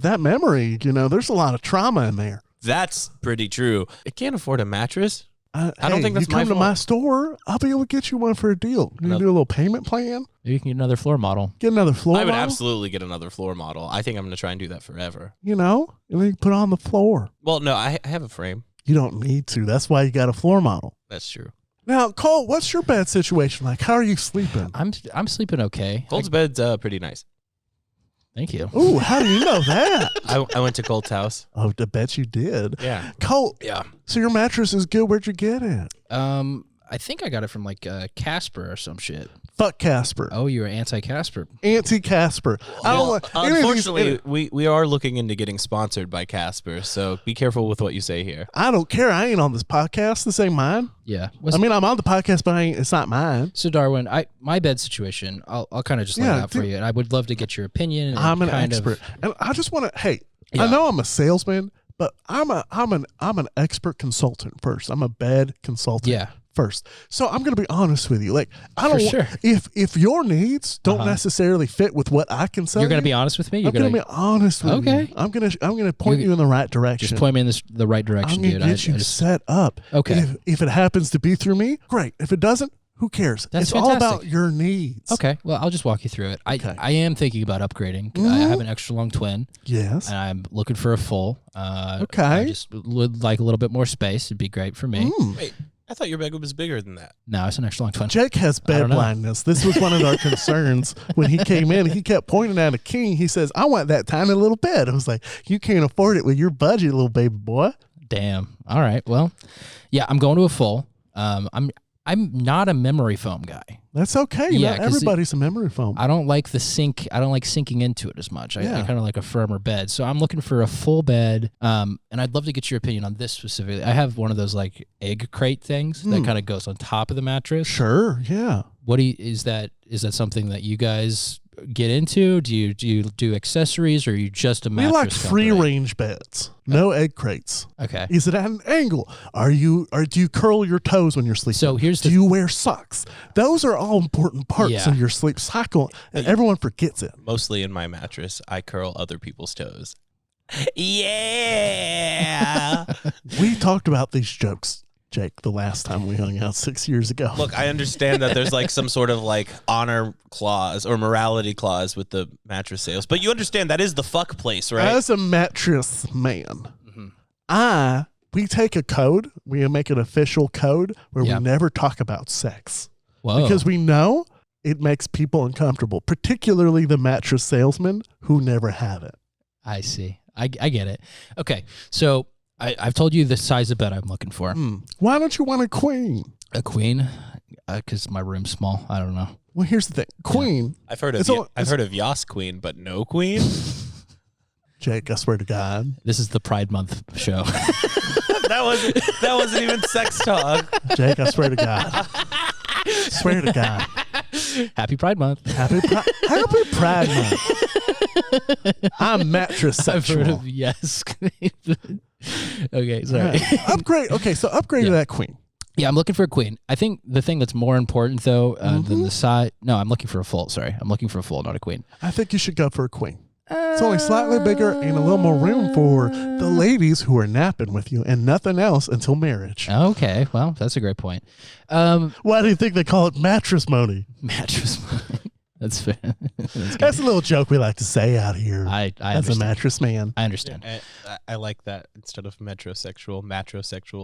Speaker 3: that memory. There's a lot of trauma in there.
Speaker 2: That's pretty true. I can't afford a mattress. I don't think that's
Speaker 3: my fault. You come to my store, I'll be able to get you one for a deal. You do a little payment plan?
Speaker 4: Maybe you can get another floor model.
Speaker 3: Get another floor model?
Speaker 2: I would absolutely get another floor model. I think I'm going to try and do that forever.
Speaker 3: And then you put it on the floor.
Speaker 2: Well, no, I have a frame.
Speaker 3: You don't need to. That's why you got a floor model.
Speaker 2: That's true.
Speaker 3: Now, Cole, what's your bed situation like? How are you sleeping?
Speaker 4: I'm sleeping okay.
Speaker 2: Cole's bed's pretty nice.
Speaker 4: Thank you.
Speaker 3: Ooh, how do you know that?
Speaker 2: I went to Colt's house.
Speaker 3: Oh, I bet you did.
Speaker 2: Yeah.
Speaker 3: Colt.
Speaker 2: Yeah.
Speaker 3: So your mattress is good. Where'd you get it?
Speaker 4: I think I got it from like Casper or some shit.
Speaker 3: Fuck Casper.
Speaker 4: Oh, you're anti-Casper.
Speaker 3: Anti-Casper.
Speaker 2: Unfortunately, we are looking into getting sponsored by Casper, so be careful with what you say here.
Speaker 3: I don't care. I ain't on this podcast. This ain't mine.
Speaker 4: Yeah.
Speaker 3: I'm on the podcast, but it's not mine.
Speaker 4: So, Darwin, my bed situation, I'll kind of just lay it out for you, and I would love to get your opinion.
Speaker 3: I'm an expert. And I just want to, I know I'm a salesman, but I'm an expert consultant first. I'm a bed consultant first. So I'm going to be honest with you. Like, I don't if your needs don't necessarily fit with what I can sell,
Speaker 4: you're going to be honest with me.
Speaker 3: I'm going to be honest with you. I'm going to point you in the right direction.
Speaker 4: Just point me in the right direction, dude.
Speaker 3: I'm going to get you set up.
Speaker 4: Okay.
Speaker 3: If it happens to be through me, great. If it doesn't, who cares?
Speaker 4: It's
Speaker 3: all about your needs.
Speaker 4: Okay. Well, I'll just walk you through it. I am thinking about upgrading. I have an extra long twin.
Speaker 3: Yes.
Speaker 4: And I'm looking for a full.
Speaker 3: Okay.
Speaker 4: I just would like a little bit more space. It'd be great for me.
Speaker 2: Wait, I thought your bed was bigger than that.
Speaker 4: No, it's an extra long twin.
Speaker 3: Jake has bed blindness. This was one of our concerns when he came in. He kept pointing at a king. He says, I want that tiny little bed. I was like, you can't afford it with your budget, little baby boy.
Speaker 4: Damn. All right. Well, yeah, I'm going to a full. I'm not a memory foam guy.
Speaker 3: That's okay.
Speaker 4: Yeah,
Speaker 3: not everybody's a memory foam.
Speaker 4: I don't like the sink. I don't like sinking into it as much. I kind of like a firmer bed. So I'm looking for a full bed. And I'd love to get your opinion on this specifically. I have one of those like egg crate things that kind of goes on top of the mattress.
Speaker 3: Sure. Yeah.
Speaker 4: Is that something that you guys get into? Do you do accessories, or are you just a mattress?
Speaker 3: We like free range beds. No egg crates.
Speaker 4: Okay.
Speaker 3: Is it at an angle? Do you curl your toes when you're sleeping?
Speaker 4: So do
Speaker 3: you wear socks? Those are all important parts of your sleep cycle, and everyone forgets it.
Speaker 2: Mostly in my mattress, I curl other people's toes. Yeah.
Speaker 3: We talked about these jokes, Jake, the last time we hung out 6 years ago.
Speaker 2: Look, I understand that there's like some sort of like honor clause or morality clause with the mattress sales, but you understand that is the fuck place, right?
Speaker 3: As a mattress man, I we take a code, we make an official code where
Speaker 4: Yeah.
Speaker 3: we never talk about sex.
Speaker 4: Whoa.
Speaker 3: Because we know it makes people uncomfortable, particularly the mattress salesmen who never have it.
Speaker 4: I see. I get it. Okay. So I've told you the size of bed I'm looking for.
Speaker 3: Why don't you want a queen?
Speaker 4: A queen? Because my room's small. I don't know.
Speaker 3: Well, here's the thing. Queen,
Speaker 2: I've heard of I've heard of Yas Queen, but no queen.
Speaker 3: Jake, I swear to God.
Speaker 4: This is the Pride Month show.
Speaker 2: that wasn't even sex talk.
Speaker 3: Jake, I swear to God. Swear to God.
Speaker 4: Happy Pride Month.
Speaker 3: Happy Pride Month. I'm mattress
Speaker 4: I've heard
Speaker 3: sexual.
Speaker 4: of yes. Okay, sorry.
Speaker 3: Upgrade. Okay, so upgrade to that queen.
Speaker 4: Yeah, I'm looking for a queen. I think the thing that's more important though than the size. No, I'm looking for a full. Sorry, I'm looking for a full, not a queen.
Speaker 3: I think you should go for a queen. It's only slightly bigger and a little more room for the ladies who are napping with you and nothing else until marriage.
Speaker 4: Okay, well, that's a great point.
Speaker 3: Why do you think they call it mattress money?
Speaker 4: Mattress. That's fair.
Speaker 3: That's a little joke we like to say out here
Speaker 4: I
Speaker 3: as a
Speaker 4: understand.
Speaker 3: mattress man.
Speaker 4: I understand.
Speaker 2: I like that instead of matrosexual.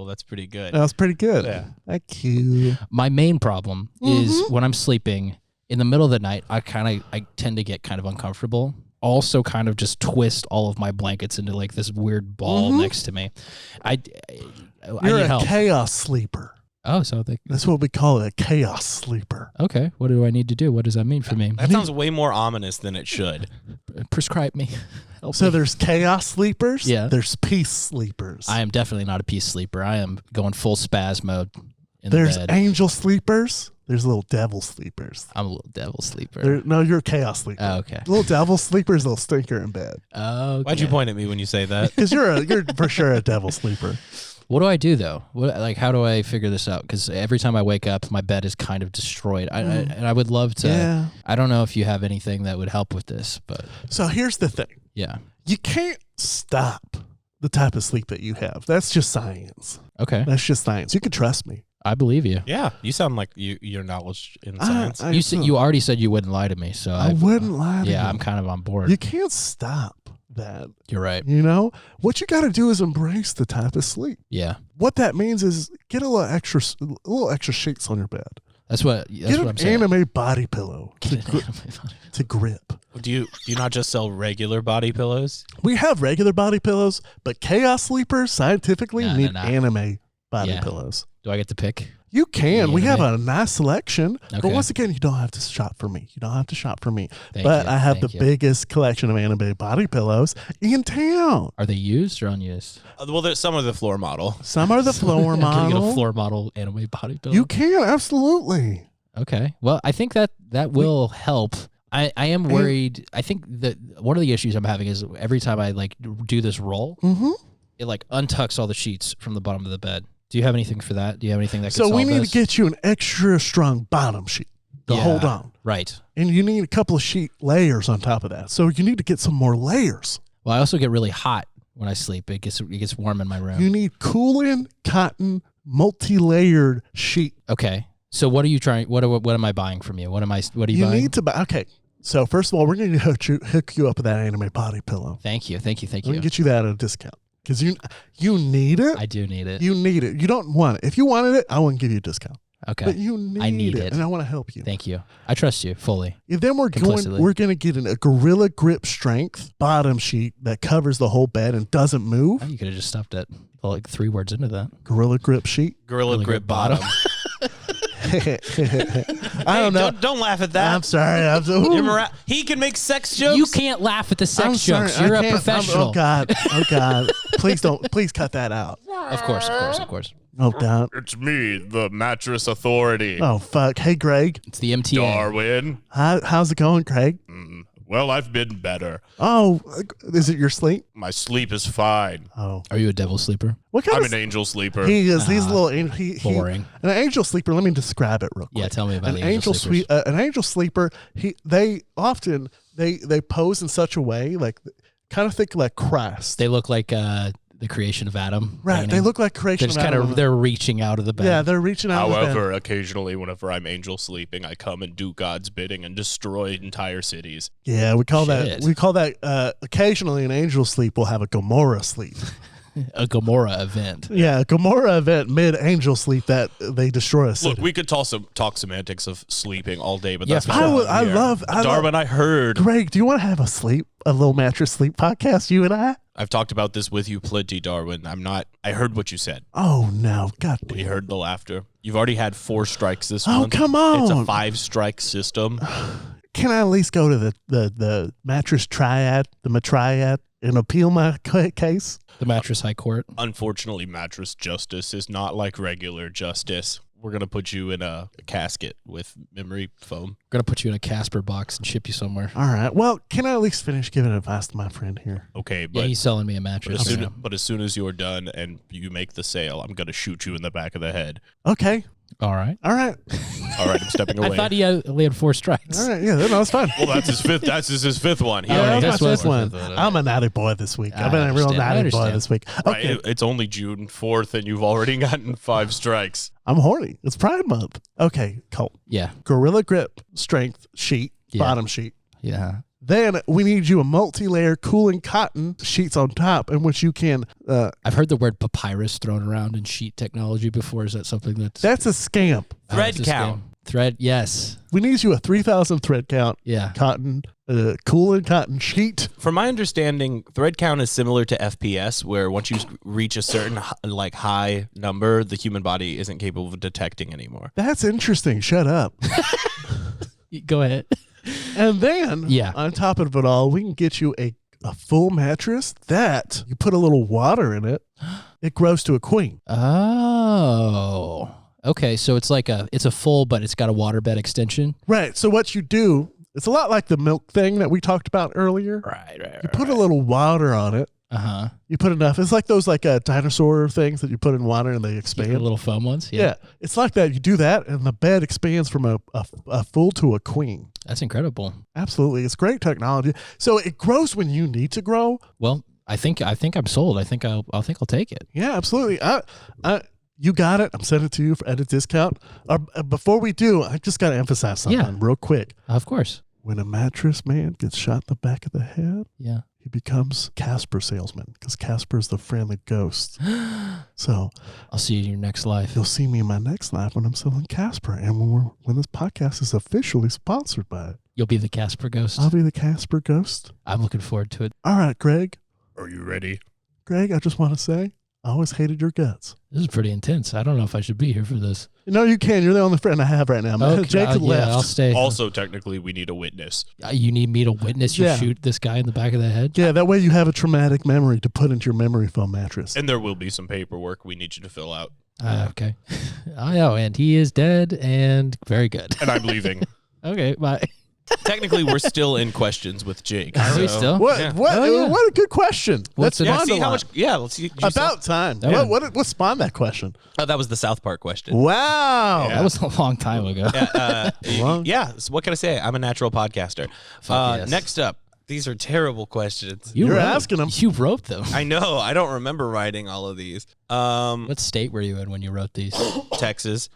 Speaker 2: That's pretty good.
Speaker 3: That was pretty good.
Speaker 2: Yeah.
Speaker 3: Thank you.
Speaker 4: My main problem is when I'm sleeping in the middle of the night, I tend to get kind of uncomfortable. Also kind of just twist all of my blankets into like this weird ball next to me. I
Speaker 3: You're
Speaker 4: need
Speaker 3: a
Speaker 4: help.
Speaker 3: chaos sleeper.
Speaker 4: Oh, so
Speaker 3: That's what we call it, a chaos sleeper.
Speaker 4: okay. What do I need to do? What does that mean for me?
Speaker 2: That sounds way more ominous than it should.
Speaker 4: Prescribe me. Help
Speaker 3: So
Speaker 4: me.
Speaker 3: there's chaos sleepers.
Speaker 4: Yeah.
Speaker 3: There's peace sleepers.
Speaker 4: I am definitely not a peace sleeper. I am going full spaz mode in
Speaker 3: There's
Speaker 4: the bed.
Speaker 3: angel sleepers. There's little devil sleepers.
Speaker 4: I'm a little devil sleeper.
Speaker 3: No, you're a chaos sleeper.
Speaker 4: Oh, okay.
Speaker 3: Little devil sleepers, little stinker in bed.
Speaker 4: Okay.
Speaker 2: Why'd you point at me when you say that?
Speaker 3: Because you're for sure a devil sleeper.
Speaker 4: What do I do though? How do I figure this out? Because every time I wake up, my bed is kind of destroyed. And I would love to.
Speaker 3: Yeah.
Speaker 4: I don't know if you have anything that would help with this, but
Speaker 3: So here's the thing.
Speaker 4: yeah.
Speaker 3: You can't stop the type of sleep that you have. That's just science.
Speaker 4: Okay,
Speaker 3: That's just science. You can trust me.
Speaker 4: I believe you.
Speaker 2: Yeah, you sound like your knowledge in science.
Speaker 4: You already said you wouldn't lie to me, so
Speaker 3: I wouldn't lie to you.
Speaker 4: Yeah, I'm kind of on board.
Speaker 3: You can't stop that.
Speaker 4: You're right.
Speaker 3: You know? What you got to do is embrace the type of sleep.
Speaker 4: Yeah,
Speaker 3: What that means is get a little extra sheets on your bed.
Speaker 4: That's what
Speaker 3: Get
Speaker 4: I'm
Speaker 3: an
Speaker 4: saying.
Speaker 3: anime body pillow to grip.
Speaker 2: Do you not just sell regular body pillows?
Speaker 3: We have regular body pillows, but chaos sleepers scientifically
Speaker 4: No,
Speaker 3: need
Speaker 4: no.
Speaker 3: anime body
Speaker 4: Yeah.
Speaker 3: pillows.
Speaker 4: Do I get to pick?
Speaker 3: You can.
Speaker 4: The
Speaker 3: We have
Speaker 4: anime?
Speaker 3: a nice selection. But
Speaker 4: Okay.
Speaker 3: once again, you don't have to shop for me. You don't have to shop for me.
Speaker 4: Thank
Speaker 3: but
Speaker 4: you.
Speaker 3: I have
Speaker 4: Thank
Speaker 3: the
Speaker 4: you.
Speaker 3: biggest collection of anime body pillows in town.
Speaker 4: Are they used or unused?
Speaker 2: Well, there's some of the floor model.
Speaker 3: Some are the floor
Speaker 4: Can I get
Speaker 3: model.
Speaker 4: a floor model anime body pillow?
Speaker 3: You can, absolutely.
Speaker 4: Okay. Well, I think that will help. I am worried. I think that one of the issues I'm having is every time I like do this roll,
Speaker 3: Mm-hmm.
Speaker 4: it like untucks all the sheets from the bottom of the bed. Do you have anything for that? Do you have anything that could
Speaker 3: So
Speaker 4: solve
Speaker 3: we need
Speaker 4: this?
Speaker 3: to get you an extra strong bottom sheet to
Speaker 4: Yeah.
Speaker 3: hold on.
Speaker 4: Right.
Speaker 3: And you need a couple of sheet layers on top of that. So you need to get some more layers.
Speaker 4: Well, I also get really hot when I sleep. It gets warm in my room.
Speaker 3: You need cooling cotton multi-layered sheet.
Speaker 4: Okay. So what are you trying? What am I buying from you? What are you
Speaker 3: You
Speaker 4: buying?
Speaker 3: need to buy. Okay. So first of all, we're going to hook you up with that anime body pillow.
Speaker 4: Thank you.
Speaker 3: We're going to
Speaker 4: You.
Speaker 3: get you that at a discount because you need it.
Speaker 4: I do need it.
Speaker 3: You need it. You don't want it. If you wanted it, I wouldn't give you a discount.
Speaker 4: Okay.
Speaker 3: But you need,
Speaker 4: I need it.
Speaker 3: and I want to help you.
Speaker 4: Thank you. I trust you fully.
Speaker 3: And then we're
Speaker 4: Implicitly.
Speaker 3: going to get a Gorilla Grip Strength bottom sheet that covers the whole bed and doesn't move.
Speaker 4: Oh, you could have just stopped at like 3 words into that.
Speaker 3: Gorilla Grip sheet.
Speaker 2: Gorilla
Speaker 4: Really
Speaker 2: grip
Speaker 4: good
Speaker 2: bottom.
Speaker 3: I don't know.
Speaker 2: Don't laugh at that.
Speaker 3: I'm sorry.
Speaker 2: He can make sex jokes.
Speaker 4: You can't laugh at the sex
Speaker 3: I'm
Speaker 4: jokes.
Speaker 3: sorry,
Speaker 4: You're
Speaker 3: I
Speaker 4: a
Speaker 3: can't.
Speaker 4: professional.
Speaker 3: Oh God. Oh God. Please cut that out.
Speaker 4: Of course.
Speaker 3: Oh God.
Speaker 1: It's me, the mattress authority.
Speaker 3: Oh fuck. Hey Greg.
Speaker 4: It's the MTA.
Speaker 1: Darwin.
Speaker 3: How's it going, Craig?
Speaker 1: Well, I've been better.
Speaker 3: Oh, is it your sleep?
Speaker 1: My sleep is fine.
Speaker 3: Oh,
Speaker 4: Are you a devil sleeper?
Speaker 3: what kind
Speaker 1: I'm
Speaker 3: of?
Speaker 1: an angel sleeper.
Speaker 3: He is. He's a little.
Speaker 4: Boring.
Speaker 3: An angel sleeper. Let me describe it real quick.
Speaker 4: Yeah, tell me about
Speaker 3: an
Speaker 4: the angel sleepers.
Speaker 3: An angel sleeper. They often they pose in such a way like kind of think like Christ.
Speaker 4: They look like the creation of Adam.
Speaker 3: Right.
Speaker 4: painting.
Speaker 3: They look like creation.
Speaker 4: They're just
Speaker 3: of
Speaker 4: kind
Speaker 3: Adam.
Speaker 4: of they're reaching out of the bed.
Speaker 3: Yeah, they're reaching out. of the bed.
Speaker 1: However, occasionally, whenever I'm angel sleeping, I come and do God's bidding and destroy entire cities.
Speaker 3: Yeah, we call
Speaker 4: Shit.
Speaker 3: that occasionally an angel sleep will have a Gomorrah sleep.
Speaker 4: A Gamora event.
Speaker 3: Yeah, a Gamora event mid-angel sleep that they destroy us.
Speaker 2: Look, we could talk semantics of sleeping all day, but
Speaker 4: Yeah,
Speaker 2: that's
Speaker 4: for
Speaker 2: not
Speaker 4: sure.
Speaker 2: why I'm here. Darwin, I heard.
Speaker 3: Greg, do you want to have a little mattress sleep podcast, you and I?
Speaker 2: I've talked about this with you plenty, Darwin. I heard what you said.
Speaker 3: Oh, no. God damn.
Speaker 2: We heard the laughter. You've already had 4 strikes this
Speaker 3: Oh,
Speaker 2: month.
Speaker 3: come on.
Speaker 2: It's a 5-strike system.
Speaker 3: Can I at least go to the mattress triad, the matriad, and appeal my case?
Speaker 4: The Mattress High Court.
Speaker 2: Unfortunately, mattress justice is not like regular justice. We're going to put you in a casket with memory foam.
Speaker 4: We're going to put you in a Casper box and ship you somewhere.
Speaker 3: All right. Well, can I at least finish giving advice to my friend here?
Speaker 2: Okay,
Speaker 4: Yeah,
Speaker 2: but,
Speaker 4: he's selling me a mattress.
Speaker 2: but as soon as you're done and you make the sale, I'm going to shoot you in the back of the head.
Speaker 3: Okay.
Speaker 4: All right.
Speaker 3: All right.
Speaker 2: All right, I'm stepping away.
Speaker 4: I thought he only had 4 strikes.
Speaker 3: All right. Yeah, no, it's fine.
Speaker 2: Well, that's his fifth. That's his fifth one. He
Speaker 3: Yeah,
Speaker 2: already
Speaker 3: that's
Speaker 2: has
Speaker 3: my
Speaker 2: one.
Speaker 3: fifth one. I'm a naughty boy this week. I've been a real
Speaker 4: understand. I
Speaker 3: naughty boy
Speaker 4: understand.
Speaker 3: this week.
Speaker 2: Right,
Speaker 3: Okay.
Speaker 2: it's only June 4th, and you've already gotten 5 strikes.
Speaker 3: I'm horny. It's Pride Month. Okay, Colt.
Speaker 4: Yeah.
Speaker 3: Gorilla Grip strength sheet,
Speaker 4: Yeah.
Speaker 3: bottom sheet.
Speaker 4: Yeah.
Speaker 3: Then we need you a multi-layer cooling cotton sheets on top in which you can,
Speaker 4: I've heard the word papyrus thrown around in sheet technology before. Is that something that's
Speaker 3: that's a scam.
Speaker 2: Thread
Speaker 4: it's a
Speaker 2: count.
Speaker 4: scam? Thread, yes.
Speaker 3: We need you a 3,000 thread count
Speaker 4: Yeah.
Speaker 3: cotton, cooling cotton sheet.
Speaker 2: From my understanding, thread count is similar to FPS, where once you reach a certain high number, the human body isn't capable of detecting anymore.
Speaker 3: That's interesting. Shut up.
Speaker 4: Go ahead.
Speaker 3: And then,
Speaker 4: Yeah.
Speaker 3: on top of it all, we can get you a full mattress that you put a little water in it. It grows to a queen.
Speaker 4: Oh. Okay, so it's like it's a full, but it's got a waterbed extension.
Speaker 3: Right. So what you do, it's a lot like the milk thing that we talked about earlier.
Speaker 4: Right.
Speaker 3: You put a little water on it.
Speaker 4: Uh-huh.
Speaker 3: You put enough. It's like those dinosaur things that you put in water and they expand.
Speaker 4: The little foam ones.
Speaker 3: Yeah. It's like that. You do that and the bed expands from a full to a queen.
Speaker 4: That's incredible.
Speaker 3: Absolutely. It's great technology. So it grows when you need to grow.
Speaker 4: Well, I think I'm sold. I think I'll take it.
Speaker 3: Yeah, absolutely. You got it. I'm sending it to you at a discount. Before we do, I just got to emphasize something real quick.
Speaker 4: Of course.
Speaker 3: When a mattress man gets shot in the back of the head,
Speaker 4: Yeah.
Speaker 3: he becomes Casper salesman because Casper is the friendly ghost. So
Speaker 4: I'll see you in your next life.
Speaker 3: you'll see me in my next life when I'm selling Casper, and when this podcast is officially sponsored by it,
Speaker 4: You'll be the Casper ghost.
Speaker 3: I'll be the Casper ghost.
Speaker 4: I'm looking forward to it.
Speaker 3: All right, Greg.
Speaker 2: Are you ready?
Speaker 3: Greg, I just want to say I always hated your guts.
Speaker 4: This is pretty intense. I don't know if I should be here for this.
Speaker 3: No, you can. You're the only friend I have right now.
Speaker 4: Okay,
Speaker 3: Jacob
Speaker 4: yeah,
Speaker 3: left.
Speaker 4: I'll stay.
Speaker 2: Also, technically, we need a witness.
Speaker 4: You need me to witness you
Speaker 3: Yeah.
Speaker 4: shoot this guy in the back of the head?
Speaker 3: Yeah, that way you have a traumatic memory to put into your memory foam mattress.
Speaker 2: And there will be some paperwork we need you to fill out.
Speaker 4: Okay. I know, and he is dead and very good.
Speaker 2: And I'm leaving.
Speaker 4: Okay, bye.
Speaker 2: Technically, we're still in questions with Jake.
Speaker 4: Are we still?
Speaker 3: What?
Speaker 2: Yeah.
Speaker 3: What?
Speaker 4: Oh, yeah.
Speaker 3: What a good question.
Speaker 4: What's
Speaker 3: Let's
Speaker 4: it-
Speaker 2: Yeah,
Speaker 3: spawn
Speaker 2: see
Speaker 3: a
Speaker 2: how
Speaker 3: lot.
Speaker 2: much. Yeah, let's see.
Speaker 3: About time.
Speaker 4: Yeah.
Speaker 3: What spawned that question?
Speaker 2: That was the South Park question.
Speaker 3: Wow.
Speaker 4: That was a long time ago.
Speaker 2: Yeah. So what can I say? I'm a natural podcaster.
Speaker 4: Fuck yes.
Speaker 2: Next up, these are terrible questions.
Speaker 3: You're
Speaker 4: wrote-
Speaker 3: asking him.
Speaker 4: You wrote them.
Speaker 2: I know. I don't remember writing all of these.
Speaker 4: What state were you in when you wrote these?
Speaker 2: Texas.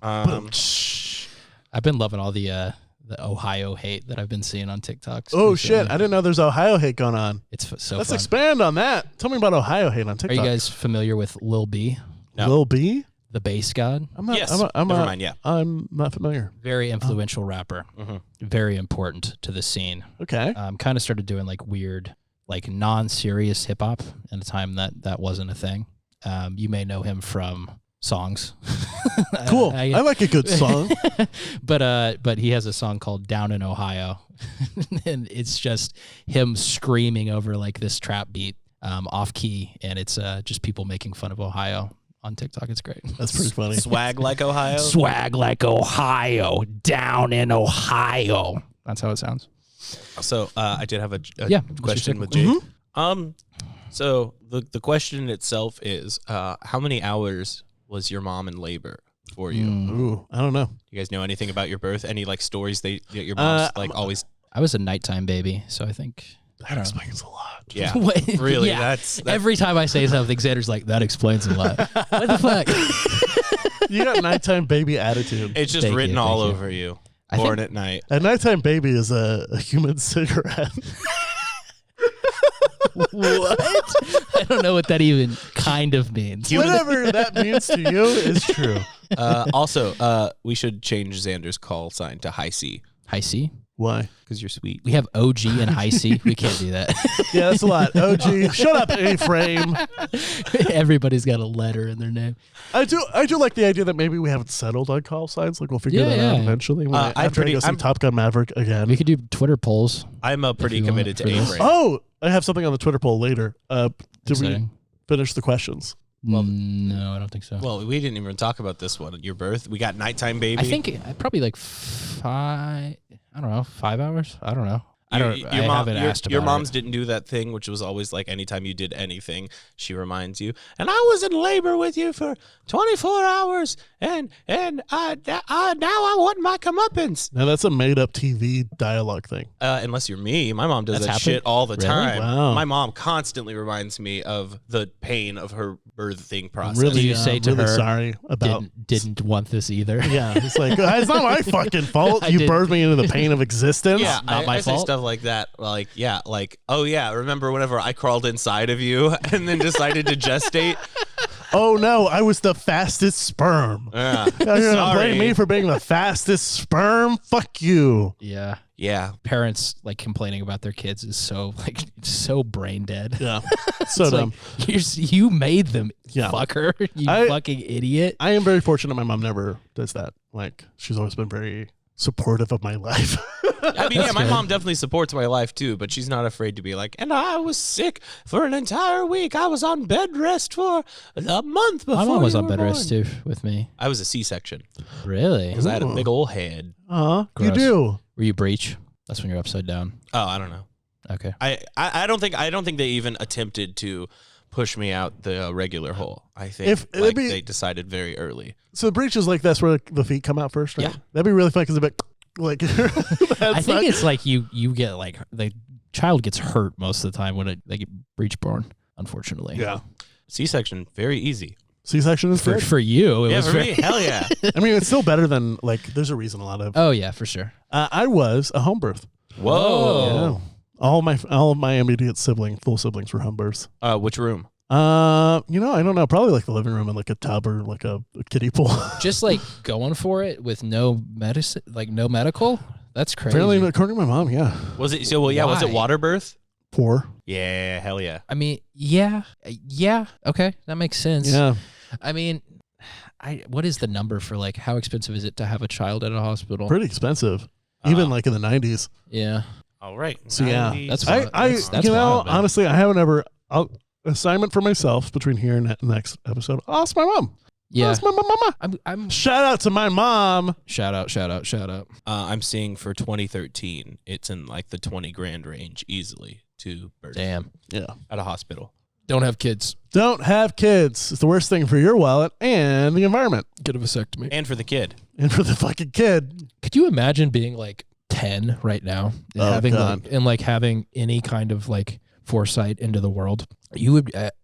Speaker 4: I've been loving all the Ohio hate that I've been seeing on TikTok.
Speaker 3: Oh,
Speaker 4: recently.
Speaker 3: shit. I didn't know there's Ohio hate going on.
Speaker 4: It's so
Speaker 3: Let's
Speaker 4: fun.
Speaker 3: expand on that. Tell me about Ohio hate on
Speaker 4: Are
Speaker 3: TikTok.
Speaker 4: you guys familiar with Lil B,
Speaker 2: No.
Speaker 3: Lil B?
Speaker 4: the bass god?
Speaker 3: I'm not,
Speaker 2: Yes.
Speaker 3: I'm
Speaker 2: Never
Speaker 3: not-
Speaker 2: mind. Yeah.
Speaker 3: I'm not familiar.
Speaker 4: Very influential rapper.
Speaker 2: Mhm.
Speaker 4: Very important to the scene.
Speaker 3: Okay.
Speaker 4: Kind of started doing like weird, like non-serious hip hop at a time that wasn't a thing. You may know him from songs.
Speaker 3: Cool. I like a good song.
Speaker 4: but he has a song called Down in Ohio. And it's just him screaming over like this trap beat off key, and it's just people making fun of Ohio on TikTok. It's great.
Speaker 3: That's pretty funny.
Speaker 2: Swag like Ohio.
Speaker 4: Swag like Ohio, down in Ohio. That's how it sounds.
Speaker 2: So I did have a
Speaker 4: Yeah,
Speaker 2: question with
Speaker 4: what's your
Speaker 2: Jake. So the question itself is, how many hours was your mom in labor for you?
Speaker 3: Ooh, I don't know.
Speaker 2: You guys know anything about your birth? Any like stories that your mom's like always?
Speaker 4: I was a nighttime baby, so I think.
Speaker 3: That explains a lot.
Speaker 2: Yeah,
Speaker 4: What?
Speaker 2: really.
Speaker 4: Yeah.
Speaker 2: That's
Speaker 4: Every time I say something, Xander's like, that explains a lot. What the fuck?
Speaker 3: You got nighttime baby attitude.
Speaker 2: it's just
Speaker 4: Thank
Speaker 2: written
Speaker 4: you,
Speaker 2: all
Speaker 4: thank you.
Speaker 2: over you.
Speaker 4: I
Speaker 2: Born
Speaker 4: think-
Speaker 2: at night.
Speaker 3: A nighttime baby is a human cigarette.
Speaker 4: What? I don't know what that even kind of means.
Speaker 3: Whatever that means to you is true.
Speaker 2: Also, we should change Xander's call sign to high C
Speaker 4: High C?
Speaker 3: Why?
Speaker 2: because you're sweet.
Speaker 4: We have OG and high C. We can't do that.
Speaker 3: Yeah, that's a lot. OG, shut up, A-frame.
Speaker 4: Everybody's got a letter in their name.
Speaker 3: I do like the idea that maybe we haven't settled on call signs. Like we'll figure that out eventually. After I go see Top Gun Maverick again.
Speaker 4: We could do Twitter polls.
Speaker 2: I'm pretty committed to A-frame.
Speaker 3: Oh, I have something on the Twitter poll later. Did
Speaker 4: Exciting.
Speaker 3: we finish the questions?
Speaker 4: Well, no, I don't think so.
Speaker 2: Well, we didn't even talk about this one. Your birth. We got nighttime baby.
Speaker 4: I think probably like 5 hours. I don't know. I haven't asked about
Speaker 2: your mom's
Speaker 4: it.
Speaker 2: didn't do that thing, which was always like anytime you did anything, she reminds you. And I was in labor with you for 24 hours, and now I want my comeuppance.
Speaker 3: Now that's a made-up TV dialogue thing.
Speaker 2: Unless you're me, my mom does
Speaker 4: That's
Speaker 2: that
Speaker 4: happened?
Speaker 2: shit all the
Speaker 4: Really?
Speaker 2: time.
Speaker 3: Wow.
Speaker 2: My mom constantly reminds me of the pain of her birthing process.
Speaker 3: Really,
Speaker 4: Do you say to
Speaker 3: really
Speaker 4: her,
Speaker 3: sorry about.
Speaker 4: Didn't want this either?
Speaker 3: Yeah, it's like it's not my fucking fault.
Speaker 4: I
Speaker 3: You
Speaker 4: didn't.
Speaker 3: birthed me into the pain of existence.
Speaker 2: Yeah,
Speaker 4: Not my
Speaker 2: I say
Speaker 4: fault.
Speaker 2: stuff like that. Oh yeah, remember whenever I crawled inside of you and then decided to gestate?
Speaker 3: Oh no, I was the fastest sperm.
Speaker 2: Yeah.
Speaker 3: You're gonna
Speaker 2: Sorry.
Speaker 3: blame me for being the fastest sperm? Fuck you.
Speaker 4: Yeah.
Speaker 2: Yeah.
Speaker 4: Parents like complaining about their kids is so brain dead.
Speaker 3: Yeah, so
Speaker 4: It's
Speaker 3: dumb.
Speaker 4: like, you made them,
Speaker 3: Yeah.
Speaker 4: fucker. You
Speaker 3: I-
Speaker 4: fucking idiot.
Speaker 3: I am very fortunate. My mom never does that. Like she's always been very supportive of my life.
Speaker 2: I mean, yeah, my
Speaker 4: good.
Speaker 2: mom definitely supports my life too, but she's not afraid to be like, and I was sick for an entire week. I was on bed rest for a month before
Speaker 4: My mom was
Speaker 2: you
Speaker 4: on
Speaker 2: were
Speaker 4: bed
Speaker 2: born."
Speaker 4: rest too with me.
Speaker 2: I was a C-section
Speaker 4: Really?
Speaker 2: because I had a big old head.
Speaker 3: You
Speaker 4: Gross.
Speaker 3: do.
Speaker 4: Were you breech? That's when you're upside down.
Speaker 2: Oh, I don't know.
Speaker 4: Okay.
Speaker 2: I don't think they even attempted to push me out the regular hole. I think
Speaker 3: If- it'd be-
Speaker 2: they decided very early.
Speaker 3: So the breech is like that's where the feet come out first, right?
Speaker 2: Yeah.
Speaker 3: That'd be really fun because a bit like.
Speaker 4: I think it's like you get like the child gets hurt most of the time when they get breech born. Unfortunately.
Speaker 3: Yeah.
Speaker 2: C-section, very easy.
Speaker 3: C-section is
Speaker 4: For
Speaker 3: good.
Speaker 4: for you, it
Speaker 2: Yeah,
Speaker 4: was
Speaker 2: for
Speaker 4: very.
Speaker 2: me, hell yeah.
Speaker 3: I mean, it's still better than like. There's a reason a lot of.
Speaker 4: Oh yeah, for sure.
Speaker 3: I was a home birth.
Speaker 2: Whoa.
Speaker 3: Yeah. All of my immediate full siblings were home births.
Speaker 2: Which room?
Speaker 3: I don't know. Probably like the living room and like a tub or like a kiddie pool.
Speaker 4: Just like going for it with no medicine, like no medical. That's crazy.
Speaker 3: Apparently, according to my mom, yeah,
Speaker 2: Was it so? Well, yeah. Was it
Speaker 4: Why?
Speaker 2: water birth?
Speaker 3: poor.
Speaker 2: Yeah, hell yeah.
Speaker 4: I mean, yeah. Okay, that makes sense.
Speaker 3: Yeah,
Speaker 4: I mean, what is the number for like how expensive is it to have a child at a hospital?
Speaker 3: pretty expensive. Even like in the 90s.
Speaker 4: Yeah.
Speaker 2: All right.
Speaker 3: So yeah,
Speaker 2: 90s.
Speaker 4: That's
Speaker 3: I
Speaker 4: That's
Speaker 3: you know,
Speaker 4: wild, man.
Speaker 3: honestly, I haven't ever. Assignment for myself between here and the next episode. I'll ask my mom.
Speaker 4: Yeah.
Speaker 3: Ask my mama.
Speaker 4: I'm
Speaker 3: Shout out to my mom.
Speaker 4: shout out.
Speaker 2: I'm seeing for 2013, it's in like the 20 grand range easily to birth
Speaker 4: Damn.
Speaker 3: Yeah.
Speaker 2: at a hospital.
Speaker 4: Don't have kids.
Speaker 3: Don't have kids. It's the worst thing for your wallet and the environment.
Speaker 4: Get a vasectomy.
Speaker 2: And for the kid.
Speaker 3: And for the fucking kid.
Speaker 4: Could you imagine being like 10 right now and
Speaker 3: Oh,
Speaker 4: having
Speaker 3: God.
Speaker 4: having any kind of like foresight into the world?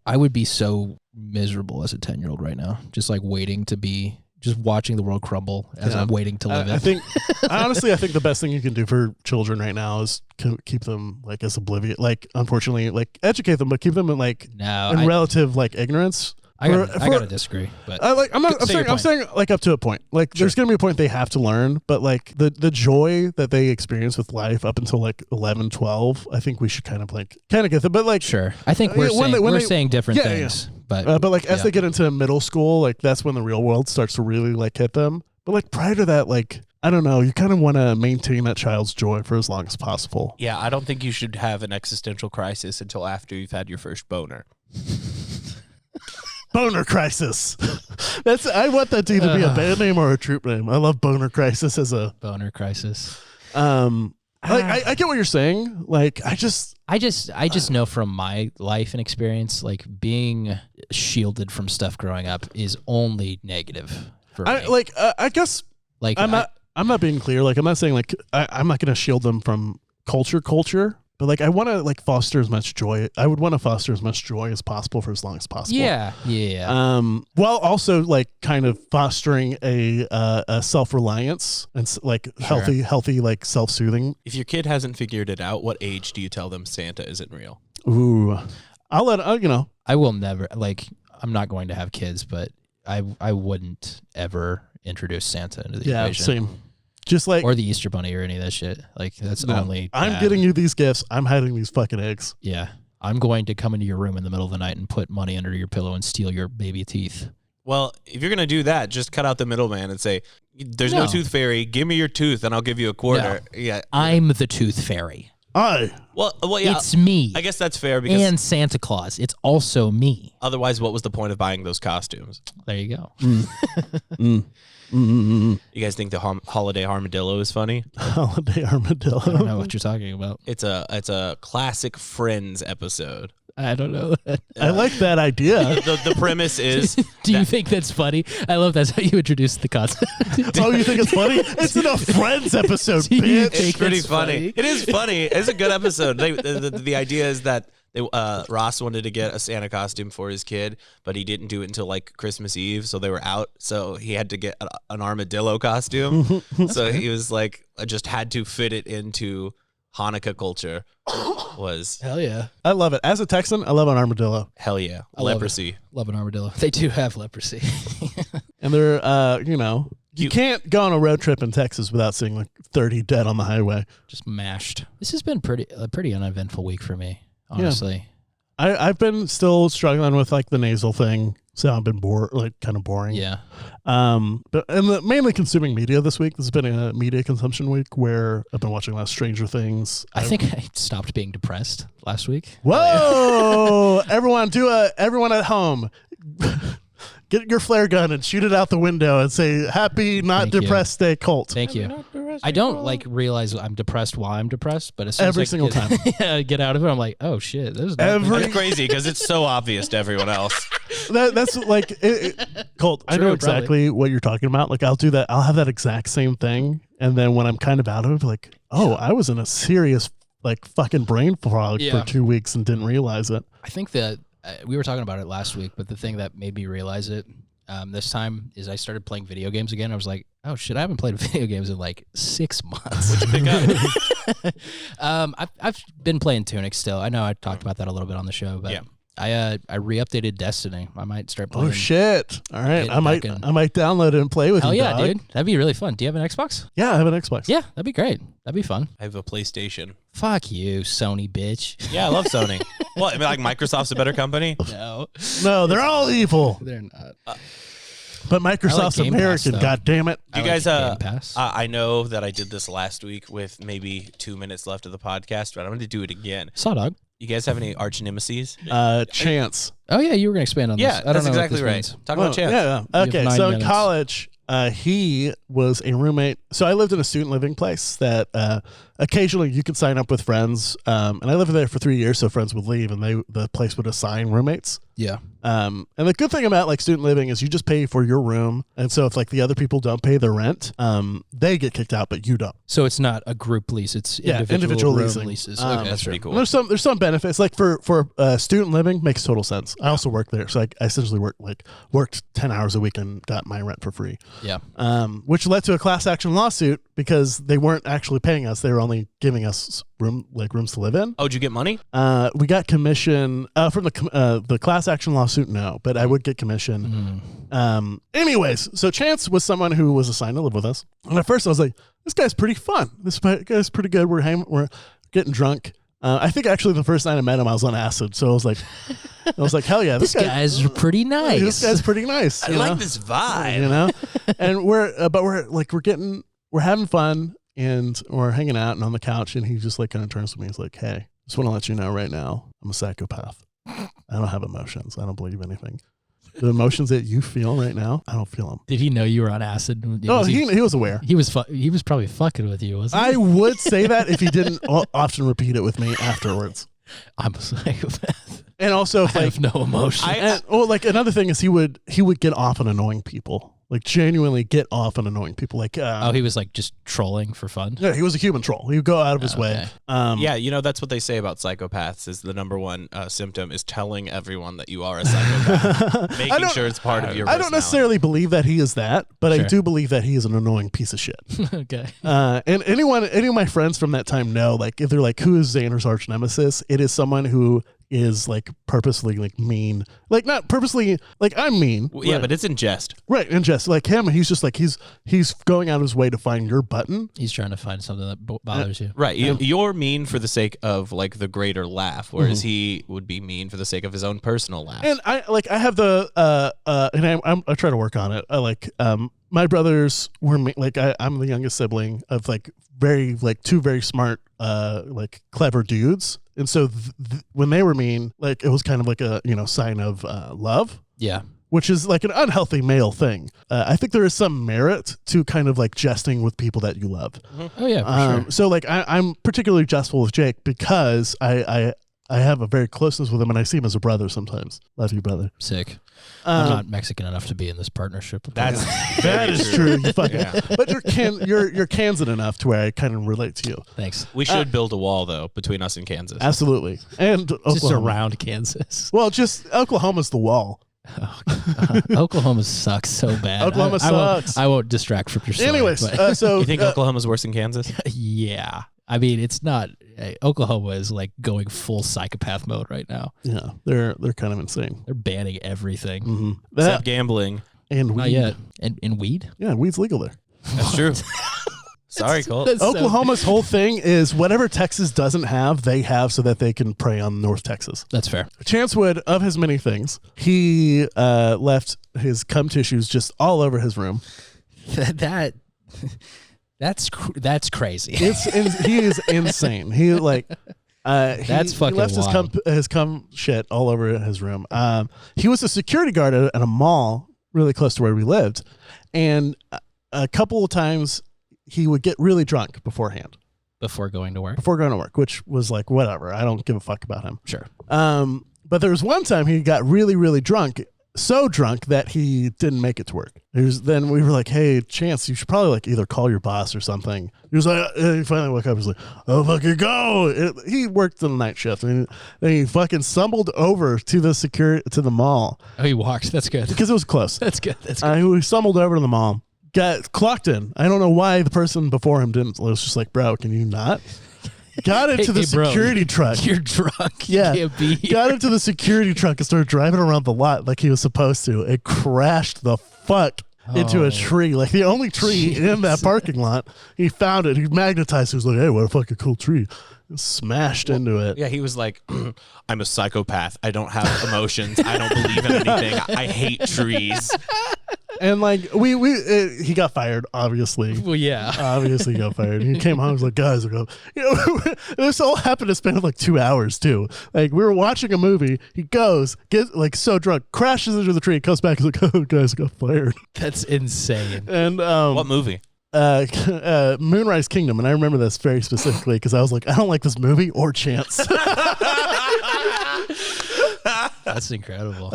Speaker 4: I would be so miserable as a 10-year-old right now, just like waiting to be, just watching the world crumble as
Speaker 3: Yeah.
Speaker 4: I'm waiting to live
Speaker 3: I
Speaker 4: it.
Speaker 3: think, honestly, I think the best thing you can do for children right now is keep them like as oblivious, like unfortunately, like educate them, but keep them in like
Speaker 4: No,
Speaker 3: in
Speaker 4: I
Speaker 3: relative like ignorance.
Speaker 4: gotta disagree. But
Speaker 3: I'm saying like up to a point. Like there's gonna be a point they have to learn, but like the joy that they experience with life up until like 11, 12, I think we should kind of get them. But like
Speaker 4: sure, I think we're
Speaker 3: when
Speaker 4: saying
Speaker 3: they-
Speaker 4: saying different
Speaker 3: Yeah,
Speaker 4: things. But
Speaker 3: but like as
Speaker 4: yeah.
Speaker 3: they get into middle school, like that's when the real world starts to really like hit them. But like prior to that, like I don't know, you kind of want to maintain that child's joy for as long as possible.
Speaker 2: Yeah, I don't think you should have an existential crisis until after you've had your first boner.
Speaker 3: Boner Crisis. I want that to either be a band name or a troop name. I love Boner Crisis as a
Speaker 4: boner crisis.
Speaker 3: I get what you're saying. Like I just
Speaker 4: I just know from my life and experience, like being shielded from stuff growing up is only negative for me.
Speaker 3: I guess
Speaker 4: Like
Speaker 3: I'm not being clear. Like I'm not saying like I'm not gonna shield them from culture. But like I want to like foster as much joy. I would want to foster as much joy as possible for as long as possible.
Speaker 4: yeah.
Speaker 3: While also like kind of fostering a self-reliance and like healthy like self-soothing.
Speaker 2: If your kid hasn't figured it out, what age do you tell them Santa isn't real?
Speaker 3: Ooh. I'll let
Speaker 4: I will never I'm not going to have kids, but I wouldn't ever introduce Santa into the equation.
Speaker 3: Same. Just like
Speaker 4: or the Easter Bunny or any of that shit. Like that's only
Speaker 3: I'm
Speaker 4: bad.
Speaker 3: getting you these gifts. I'm hiding these fucking eggs.
Speaker 4: Yeah. I'm going to come into your room in the middle of the night and put money under your pillow and steal your baby teeth.
Speaker 2: Well, if you're going to do that, just cut out the middleman and say, there's no tooth fairy. Give me your tooth and I'll give you a quarter.
Speaker 4: No.
Speaker 2: Yeah.
Speaker 4: I'm the tooth fairy.
Speaker 3: Well,
Speaker 2: yeah.
Speaker 4: It's me.
Speaker 2: I guess that's fair because
Speaker 4: and Santa Claus. It's also me.
Speaker 2: Otherwise, what was the point of buying those costumes?
Speaker 4: There you go.
Speaker 2: You guys think the holiday armadillo is funny?
Speaker 3: Holiday armadillo.
Speaker 4: I don't know what you're talking about.
Speaker 2: It's a classic Friends episode.
Speaker 4: I don't know that.
Speaker 3: I like that idea.
Speaker 2: The premise is.
Speaker 4: Do you think that's funny? I love that's how you introduce the concept.
Speaker 3: Oh, you think it's funny? It's in a Friends episode,
Speaker 4: Do you
Speaker 3: bitch.
Speaker 4: think
Speaker 2: It's pretty
Speaker 4: it's
Speaker 2: funny. It is funny. It's a good episode. The idea is that Ross wanted to get a Santa costume for his kid, but he didn't do it until like Christmas Eve, so they were out. So he had to get an armadillo costume. So he was like, I just had to fit it into Hanukkah culture.
Speaker 4: Hell yeah.
Speaker 3: I love it. As a Texan, I love an armadillo.
Speaker 2: Hell yeah.
Speaker 4: I love
Speaker 2: Leprosy.
Speaker 4: Love an armadillo. They do have leprosy.
Speaker 3: And they're, you can't go on a road trip in Texas without seeing like 30 dead on the highway.
Speaker 4: Just mashed. This has been a pretty uneventful week for me, honestly.
Speaker 3: I've been still struggling with like the nasal thing, so I've been kind of boring.
Speaker 4: Yeah.
Speaker 3: But mainly consuming media this week. This has been a media consumption week where I've been watching a lot of Stranger Things.
Speaker 4: I think I stopped being depressed last week.
Speaker 3: Whoa! Everyone at home, get your flare gun and shoot it out the window and say, "Happy, not depressed day, Colt."
Speaker 4: Thank you. I don't realize I'm depressed while I'm depressed, but as soon
Speaker 3: Every
Speaker 4: as
Speaker 3: single time.
Speaker 4: I get out of it, I'm like, oh shit, this is
Speaker 2: It's crazy because it's so obvious to everyone else.
Speaker 3: That's like Colt. I know exactly what you're talking about. Like I'll do that. I'll have that exact same thing, and then when I'm kind of out of it, like, oh, I was in a serious like fucking brain fog for 2 weeks and didn't realize it.
Speaker 4: I think that we were talking about it last week, but the thing that made me realize it this time is I started playing video games again. I was like, oh shit, I haven't played video games in like 6 months.
Speaker 2: What'd you pick up?
Speaker 4: I've been playing Tunic still. I know I talked about that a little bit on the show, but I re-updated Destiny. I might start playing.
Speaker 3: Oh shit! All right, I might download it and play with you.
Speaker 4: Hell yeah,
Speaker 3: dog.
Speaker 4: dude! That'd be really fun. Do you have an Xbox?
Speaker 3: Yeah, I have an Xbox.
Speaker 4: Yeah, that'd be great. That'd be fun.
Speaker 2: I have a PlayStation.
Speaker 4: Fuck you, Sony bitch.
Speaker 2: Yeah, I love Sony. Well, I mean, like Microsoft's a better company.
Speaker 3: No, they're all evil.
Speaker 4: They're not.
Speaker 3: But Microsoft's
Speaker 4: Game Pass,
Speaker 3: American.
Speaker 4: though.
Speaker 3: God damn it!
Speaker 2: You
Speaker 4: I
Speaker 2: guys,
Speaker 4: like Game Pass.
Speaker 2: I know that I did this last week with maybe 2 minutes left of the podcast, but I'm going to do it again.
Speaker 4: Saw dog.
Speaker 2: You guys have any arch nemesis?
Speaker 3: Chance.
Speaker 4: Oh yeah, you were gonna expand on this.
Speaker 2: Yeah,
Speaker 4: I don't
Speaker 2: that's
Speaker 4: know what
Speaker 2: exactly
Speaker 4: this
Speaker 2: right.
Speaker 4: means.
Speaker 2: Talk about Chance.
Speaker 3: Yeah.
Speaker 4: You have
Speaker 3: Okay,
Speaker 4: 9
Speaker 3: so in
Speaker 4: minutes.
Speaker 3: college, he was a roommate. So I lived in a student living place that occasionally you could sign up with friends. And I lived there for 3 years, so friends would leave and the place would assign roommates.
Speaker 4: Yeah.
Speaker 3: And the good thing about like student living is you just pay for your room. And so if like the other people don't pay their rent, they get kicked out, but you don't.
Speaker 4: So it's not a group lease; it's
Speaker 3: individual
Speaker 4: room
Speaker 3: leasing.
Speaker 4: leases.
Speaker 3: Okay,
Speaker 2: That's pretty cool.
Speaker 3: And there's some benefits. Like for student living makes total sense. I also worked there, so I essentially worked 10 hours a week and got my rent for free.
Speaker 4: Yeah.
Speaker 3: Which led to a class action lawsuit because they weren't actually paying us; they were only giving us rooms to live in.
Speaker 2: Oh, did you get money?
Speaker 3: We got commission from the class action lawsuit. No, but I would get commission. Anyways, so Chance was someone who was assigned to live with us, and at first I was like, "This guy's pretty fun. This guy's pretty good. We're getting drunk." I think actually the first night I met him, I was on acid, so I was like, "Hell yeah,
Speaker 4: This guy's pretty nice.
Speaker 3: This guy's pretty nice."
Speaker 2: I like this vibe.
Speaker 3: You know, and we're having fun and we're hanging out and on the couch, and he just like kind of turns to me. He's like, "Hey, just want to let you know right now, I'm a psychopath. I don't have emotions. I don't believe anything. The emotions that you feel right now, I don't feel them."
Speaker 4: Did he know you were on acid?
Speaker 3: No, he was aware.
Speaker 4: He was probably fucking with you, wasn't he?
Speaker 3: I would say that if he didn't often repeat it with me afterwards.
Speaker 4: I'm a psychopath.
Speaker 3: And also,
Speaker 4: I have no emotion.
Speaker 3: like another thing is he would get off on annoying people. Like genuinely get off on annoying people. Like
Speaker 4: he was like just trolling for fun.
Speaker 3: Yeah, he was a human troll. He would go out of his way.
Speaker 2: Yeah, you know, that's what they say about psychopaths is the number one symptom is telling everyone that you are a psychopath. Making sure it's part of your
Speaker 3: I don't necessarily believe that he is that, but I
Speaker 4: Sure.
Speaker 3: do believe that he is an annoying piece of shit.
Speaker 4: Okay.
Speaker 3: And any of my friends from that time know, like, if they're like, who is Xander's arch nemesis? It is someone who is like purposely like mean, like not purposely like I'm mean.
Speaker 2: Well, yeah,
Speaker 3: right.
Speaker 2: but it's in jest.
Speaker 3: Right, and just like him, he's just like he's going out of his way to find your button.
Speaker 4: He's trying to find something that bothers you.
Speaker 2: Right. You're mean for the sake of like the greater laugh, whereas he would be mean for the sake of his own personal laugh.
Speaker 3: And I have the and I try to work on it. My brothers were like I'm the youngest sibling of like two very smart like clever dudes, and so when they were mean, like it was kind of like a sign of love.
Speaker 4: Yeah.
Speaker 3: Which is like an unhealthy male thing. I think there is some merit to kind of like jesting with people that you love.
Speaker 4: Oh yeah, for sure.
Speaker 3: So like I'm particularly jestful with Jake because I have a very closeness with him, and I see him as a brother sometimes. Love you, brother.
Speaker 4: Sick. I'm not Mexican enough to be in this partnership.
Speaker 2: That
Speaker 3: is true. You fucking, but you're Kansan enough to where I kind of relate to you.
Speaker 4: Thanks.
Speaker 2: We should build a wall though between us and Kansas.
Speaker 3: Absolutely, and
Speaker 4: Just
Speaker 3: Oklahoma.
Speaker 4: around Kansas.
Speaker 3: Well, just Oklahoma's the wall.
Speaker 4: Oklahoma sucks so bad.
Speaker 3: Oklahoma sucks.
Speaker 4: I won't distract from your story.
Speaker 3: Anyways,
Speaker 4: but-
Speaker 3: so
Speaker 2: You think Oklahoma's worse than Kansas?
Speaker 4: yeah. I mean, it's not. Oklahoma is like going full psychopath mode right now.
Speaker 3: yeah, they're kind of insane.
Speaker 4: They're banning everything.
Speaker 3: Mm-hmm.
Speaker 2: Except gambling.
Speaker 3: And weed.
Speaker 4: Not yet. And weed?
Speaker 3: Yeah, weed's legal there.
Speaker 2: That's true. Sorry, Colt.
Speaker 4: That's so-
Speaker 3: Oklahoma's whole thing is whatever Texas doesn't have, they have so that they can prey on North Texas.
Speaker 4: That's fair.
Speaker 3: Chance Wood, of his many things, he left his cum tissues just all over his room.
Speaker 4: That's crazy.
Speaker 3: He is insane. He like
Speaker 4: That's fucking
Speaker 3: he left
Speaker 4: wild.
Speaker 3: his cum shit all over his room. He was a security guard at a mall really close to where we lived, and a couple of times he would get really drunk beforehand.
Speaker 4: Before going to work.
Speaker 3: Before going to work, which was like whatever. I don't give a fuck about him.
Speaker 4: Sure.
Speaker 3: But there was one time he got really, really drunk, so drunk that he didn't make it to work. Then we were like, "Hey, Chance, you should probably like either call your boss or something." He was like, he finally woke up. He was like, "Oh, fucking go!" He worked the night shift, and then he fucking stumbled over to the mall
Speaker 4: Oh, he walked. That's good.
Speaker 3: because it was close.
Speaker 4: That's good. That's good.
Speaker 3: He stumbled over to the mall, got clocked in. I don't know why the person before him didn't. It was just like, "Bro, can you not?" Got into the
Speaker 4: bro,
Speaker 3: security truck.
Speaker 4: You're drunk.
Speaker 3: Yeah.
Speaker 4: You can't be here.
Speaker 3: Got into the security truck and started driving around the lot like he was supposed to. It crashed the fuck into
Speaker 4: Oh.
Speaker 3: a tree, like the only tree in that parking lot. He found it. He magnetized it. He was like, "Hey, what a fucking cool tree!" And smashed into it.
Speaker 2: Yeah, he was like, I'm a psychopath. I don't have emotions. I don't believe in anything. I hate trees.
Speaker 3: And like he got fired. Obviously,
Speaker 4: Well, yeah.
Speaker 3: obviously he got fired. He came home. He was like, "Guys, this all happened to span like 2 hours too. Like we were watching a movie. He goes, gets like so drunk, crashes into the tree, comes back, he's like, "Oh, guys, I got fired."
Speaker 4: That's insane.
Speaker 3: And
Speaker 2: What movie?
Speaker 3: Moonrise Kingdom, and I remember this very specifically because I was like, I don't like this movie or Chance.
Speaker 4: That's incredible.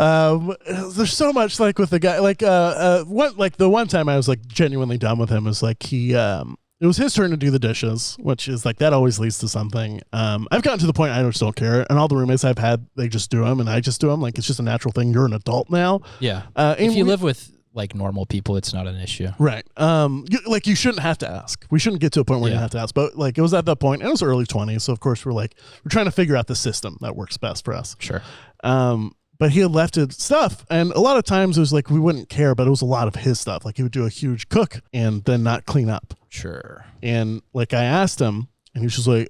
Speaker 3: There's so much like with the guy, like the one time I was like genuinely done with him was like it was his turn to do the dishes, which is like that always leads to something. I've gotten to the point I just don't care, and all the roommates I've had, they just do them, and I just do them. Like it's just a natural thing. You're an adult now,
Speaker 4: yeah.
Speaker 3: and
Speaker 4: If you live with like normal people, it's not an issue.
Speaker 3: right? You shouldn't have to ask. We shouldn't get to a point where you
Speaker 4: Yeah.
Speaker 3: have to ask. But like it was at that point, and it was early 20s, so of course we're trying to figure out the system that works best for us.
Speaker 4: Sure.
Speaker 3: But he had left his stuff, and a lot of times it was like we wouldn't care, but it was a lot of his stuff. Like he would do a huge cook and then not clean up.
Speaker 4: Sure.
Speaker 3: And like I asked him, and he was just like,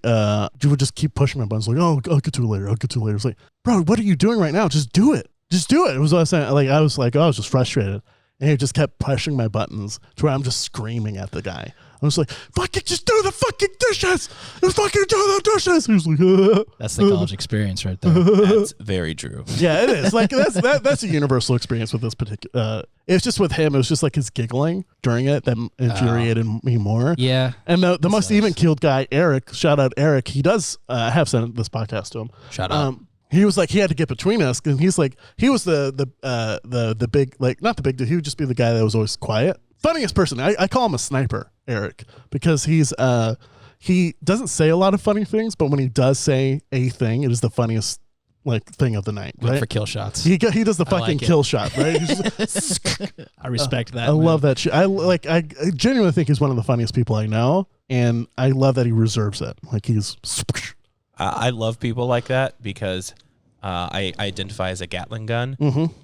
Speaker 3: "You would just keep pushing my buttons, like, oh, I'll get to it later. I'll get to it later." It's like, bro, what are you doing right now? Just do it. Just do it. It was what I was saying. Like I was like, oh, I was just frustrated, and he just kept pushing my buttons to where I'm just screaming at the guy. I was like, "Fucking just do the fucking dishes! Just fucking do the dishes!" He was like,
Speaker 4: That's the college experience right there.
Speaker 2: That's very true.
Speaker 3: Yeah, it is. Like that's a universal experience with this particular. It's just with him. It was just like his giggling during it that infuriated me more.
Speaker 4: Yeah.
Speaker 3: And the most
Speaker 4: sucks.
Speaker 3: even keeled guy, Eric. Shout out Eric. He does. I have sent this podcast to him.
Speaker 4: Shut up.
Speaker 3: He was like he had to get between us, and he's like he was the big, like not the big dude. He would just be the guy that was always quiet. Funniest person. I call him a sniper, Eric, because he doesn't say a lot of funny things, but when he does say a thing, it is the funniest like thing of the night.
Speaker 4: Look
Speaker 3: Right?
Speaker 4: for kill shots.
Speaker 3: He does the
Speaker 4: I
Speaker 3: fucking
Speaker 4: like it.
Speaker 3: kill shot, right? He's just,
Speaker 4: I respect that.
Speaker 3: I love that shit. I genuinely think he's one of the funniest people I know, and I love that he reserves it. Like he's
Speaker 2: I love people like that because I identify as a Gatling gun,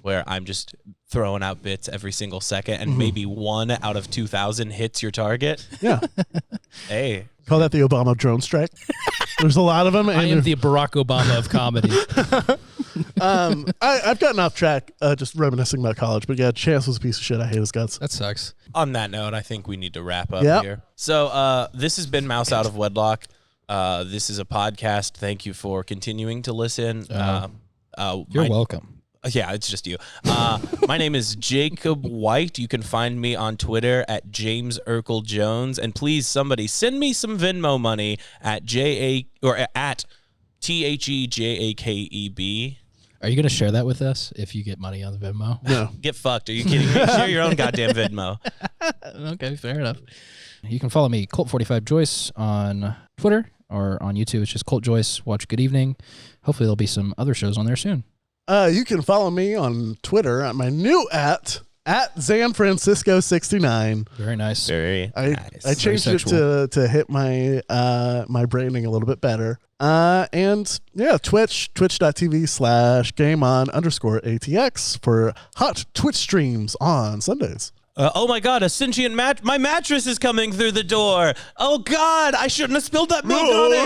Speaker 2: where I'm just throwing out bits every single second, and maybe 1 out of 2,000 hits your target.
Speaker 3: Yeah.
Speaker 2: Hey.
Speaker 3: Call that the Obama drone strike. There's a lot of them. And
Speaker 4: I am the Barack Obama of comedy.
Speaker 3: I've gotten off track just reminiscing about college, but yeah, Chance was a piece of shit. I hate his guts.
Speaker 4: That sucks.
Speaker 2: On that note, I think we need to wrap up
Speaker 3: Yep.
Speaker 2: here. So this has been Mouse Out of Wedlock. This is a podcast. Thank you for continuing to listen.
Speaker 4: You're welcome.
Speaker 2: Yeah, it's just you. My name is Jakeb White. You can find me on Twitter at James Urkel Jones. And please, somebody send me some Venmo money at at THEJAKEB.
Speaker 4: Are you going to share that with us if you get money on the Venmo?
Speaker 3: No.
Speaker 2: Get fucked. Are you kidding me? Share your own goddamn Venmo.
Speaker 4: Okay, fair enough. You can follow me, Colt45Joyce, on Twitter or on YouTube. It's just Colt Joyce. Watch Good Evening. Hopefully there'll be some other shows on there soon.
Speaker 3: You can follow me on Twitter at my new at ZanFrancisco69.
Speaker 4: Very nice.
Speaker 2: Very nice.
Speaker 3: I changed it to hit my my branding a little bit better. And yeah, twitch.tv/GameOn_ATX for hot Twitch streams on Sundays.
Speaker 2: Oh my God, a sentient my mattress is coming through the door. Oh God, I shouldn't have spilled that milk on it.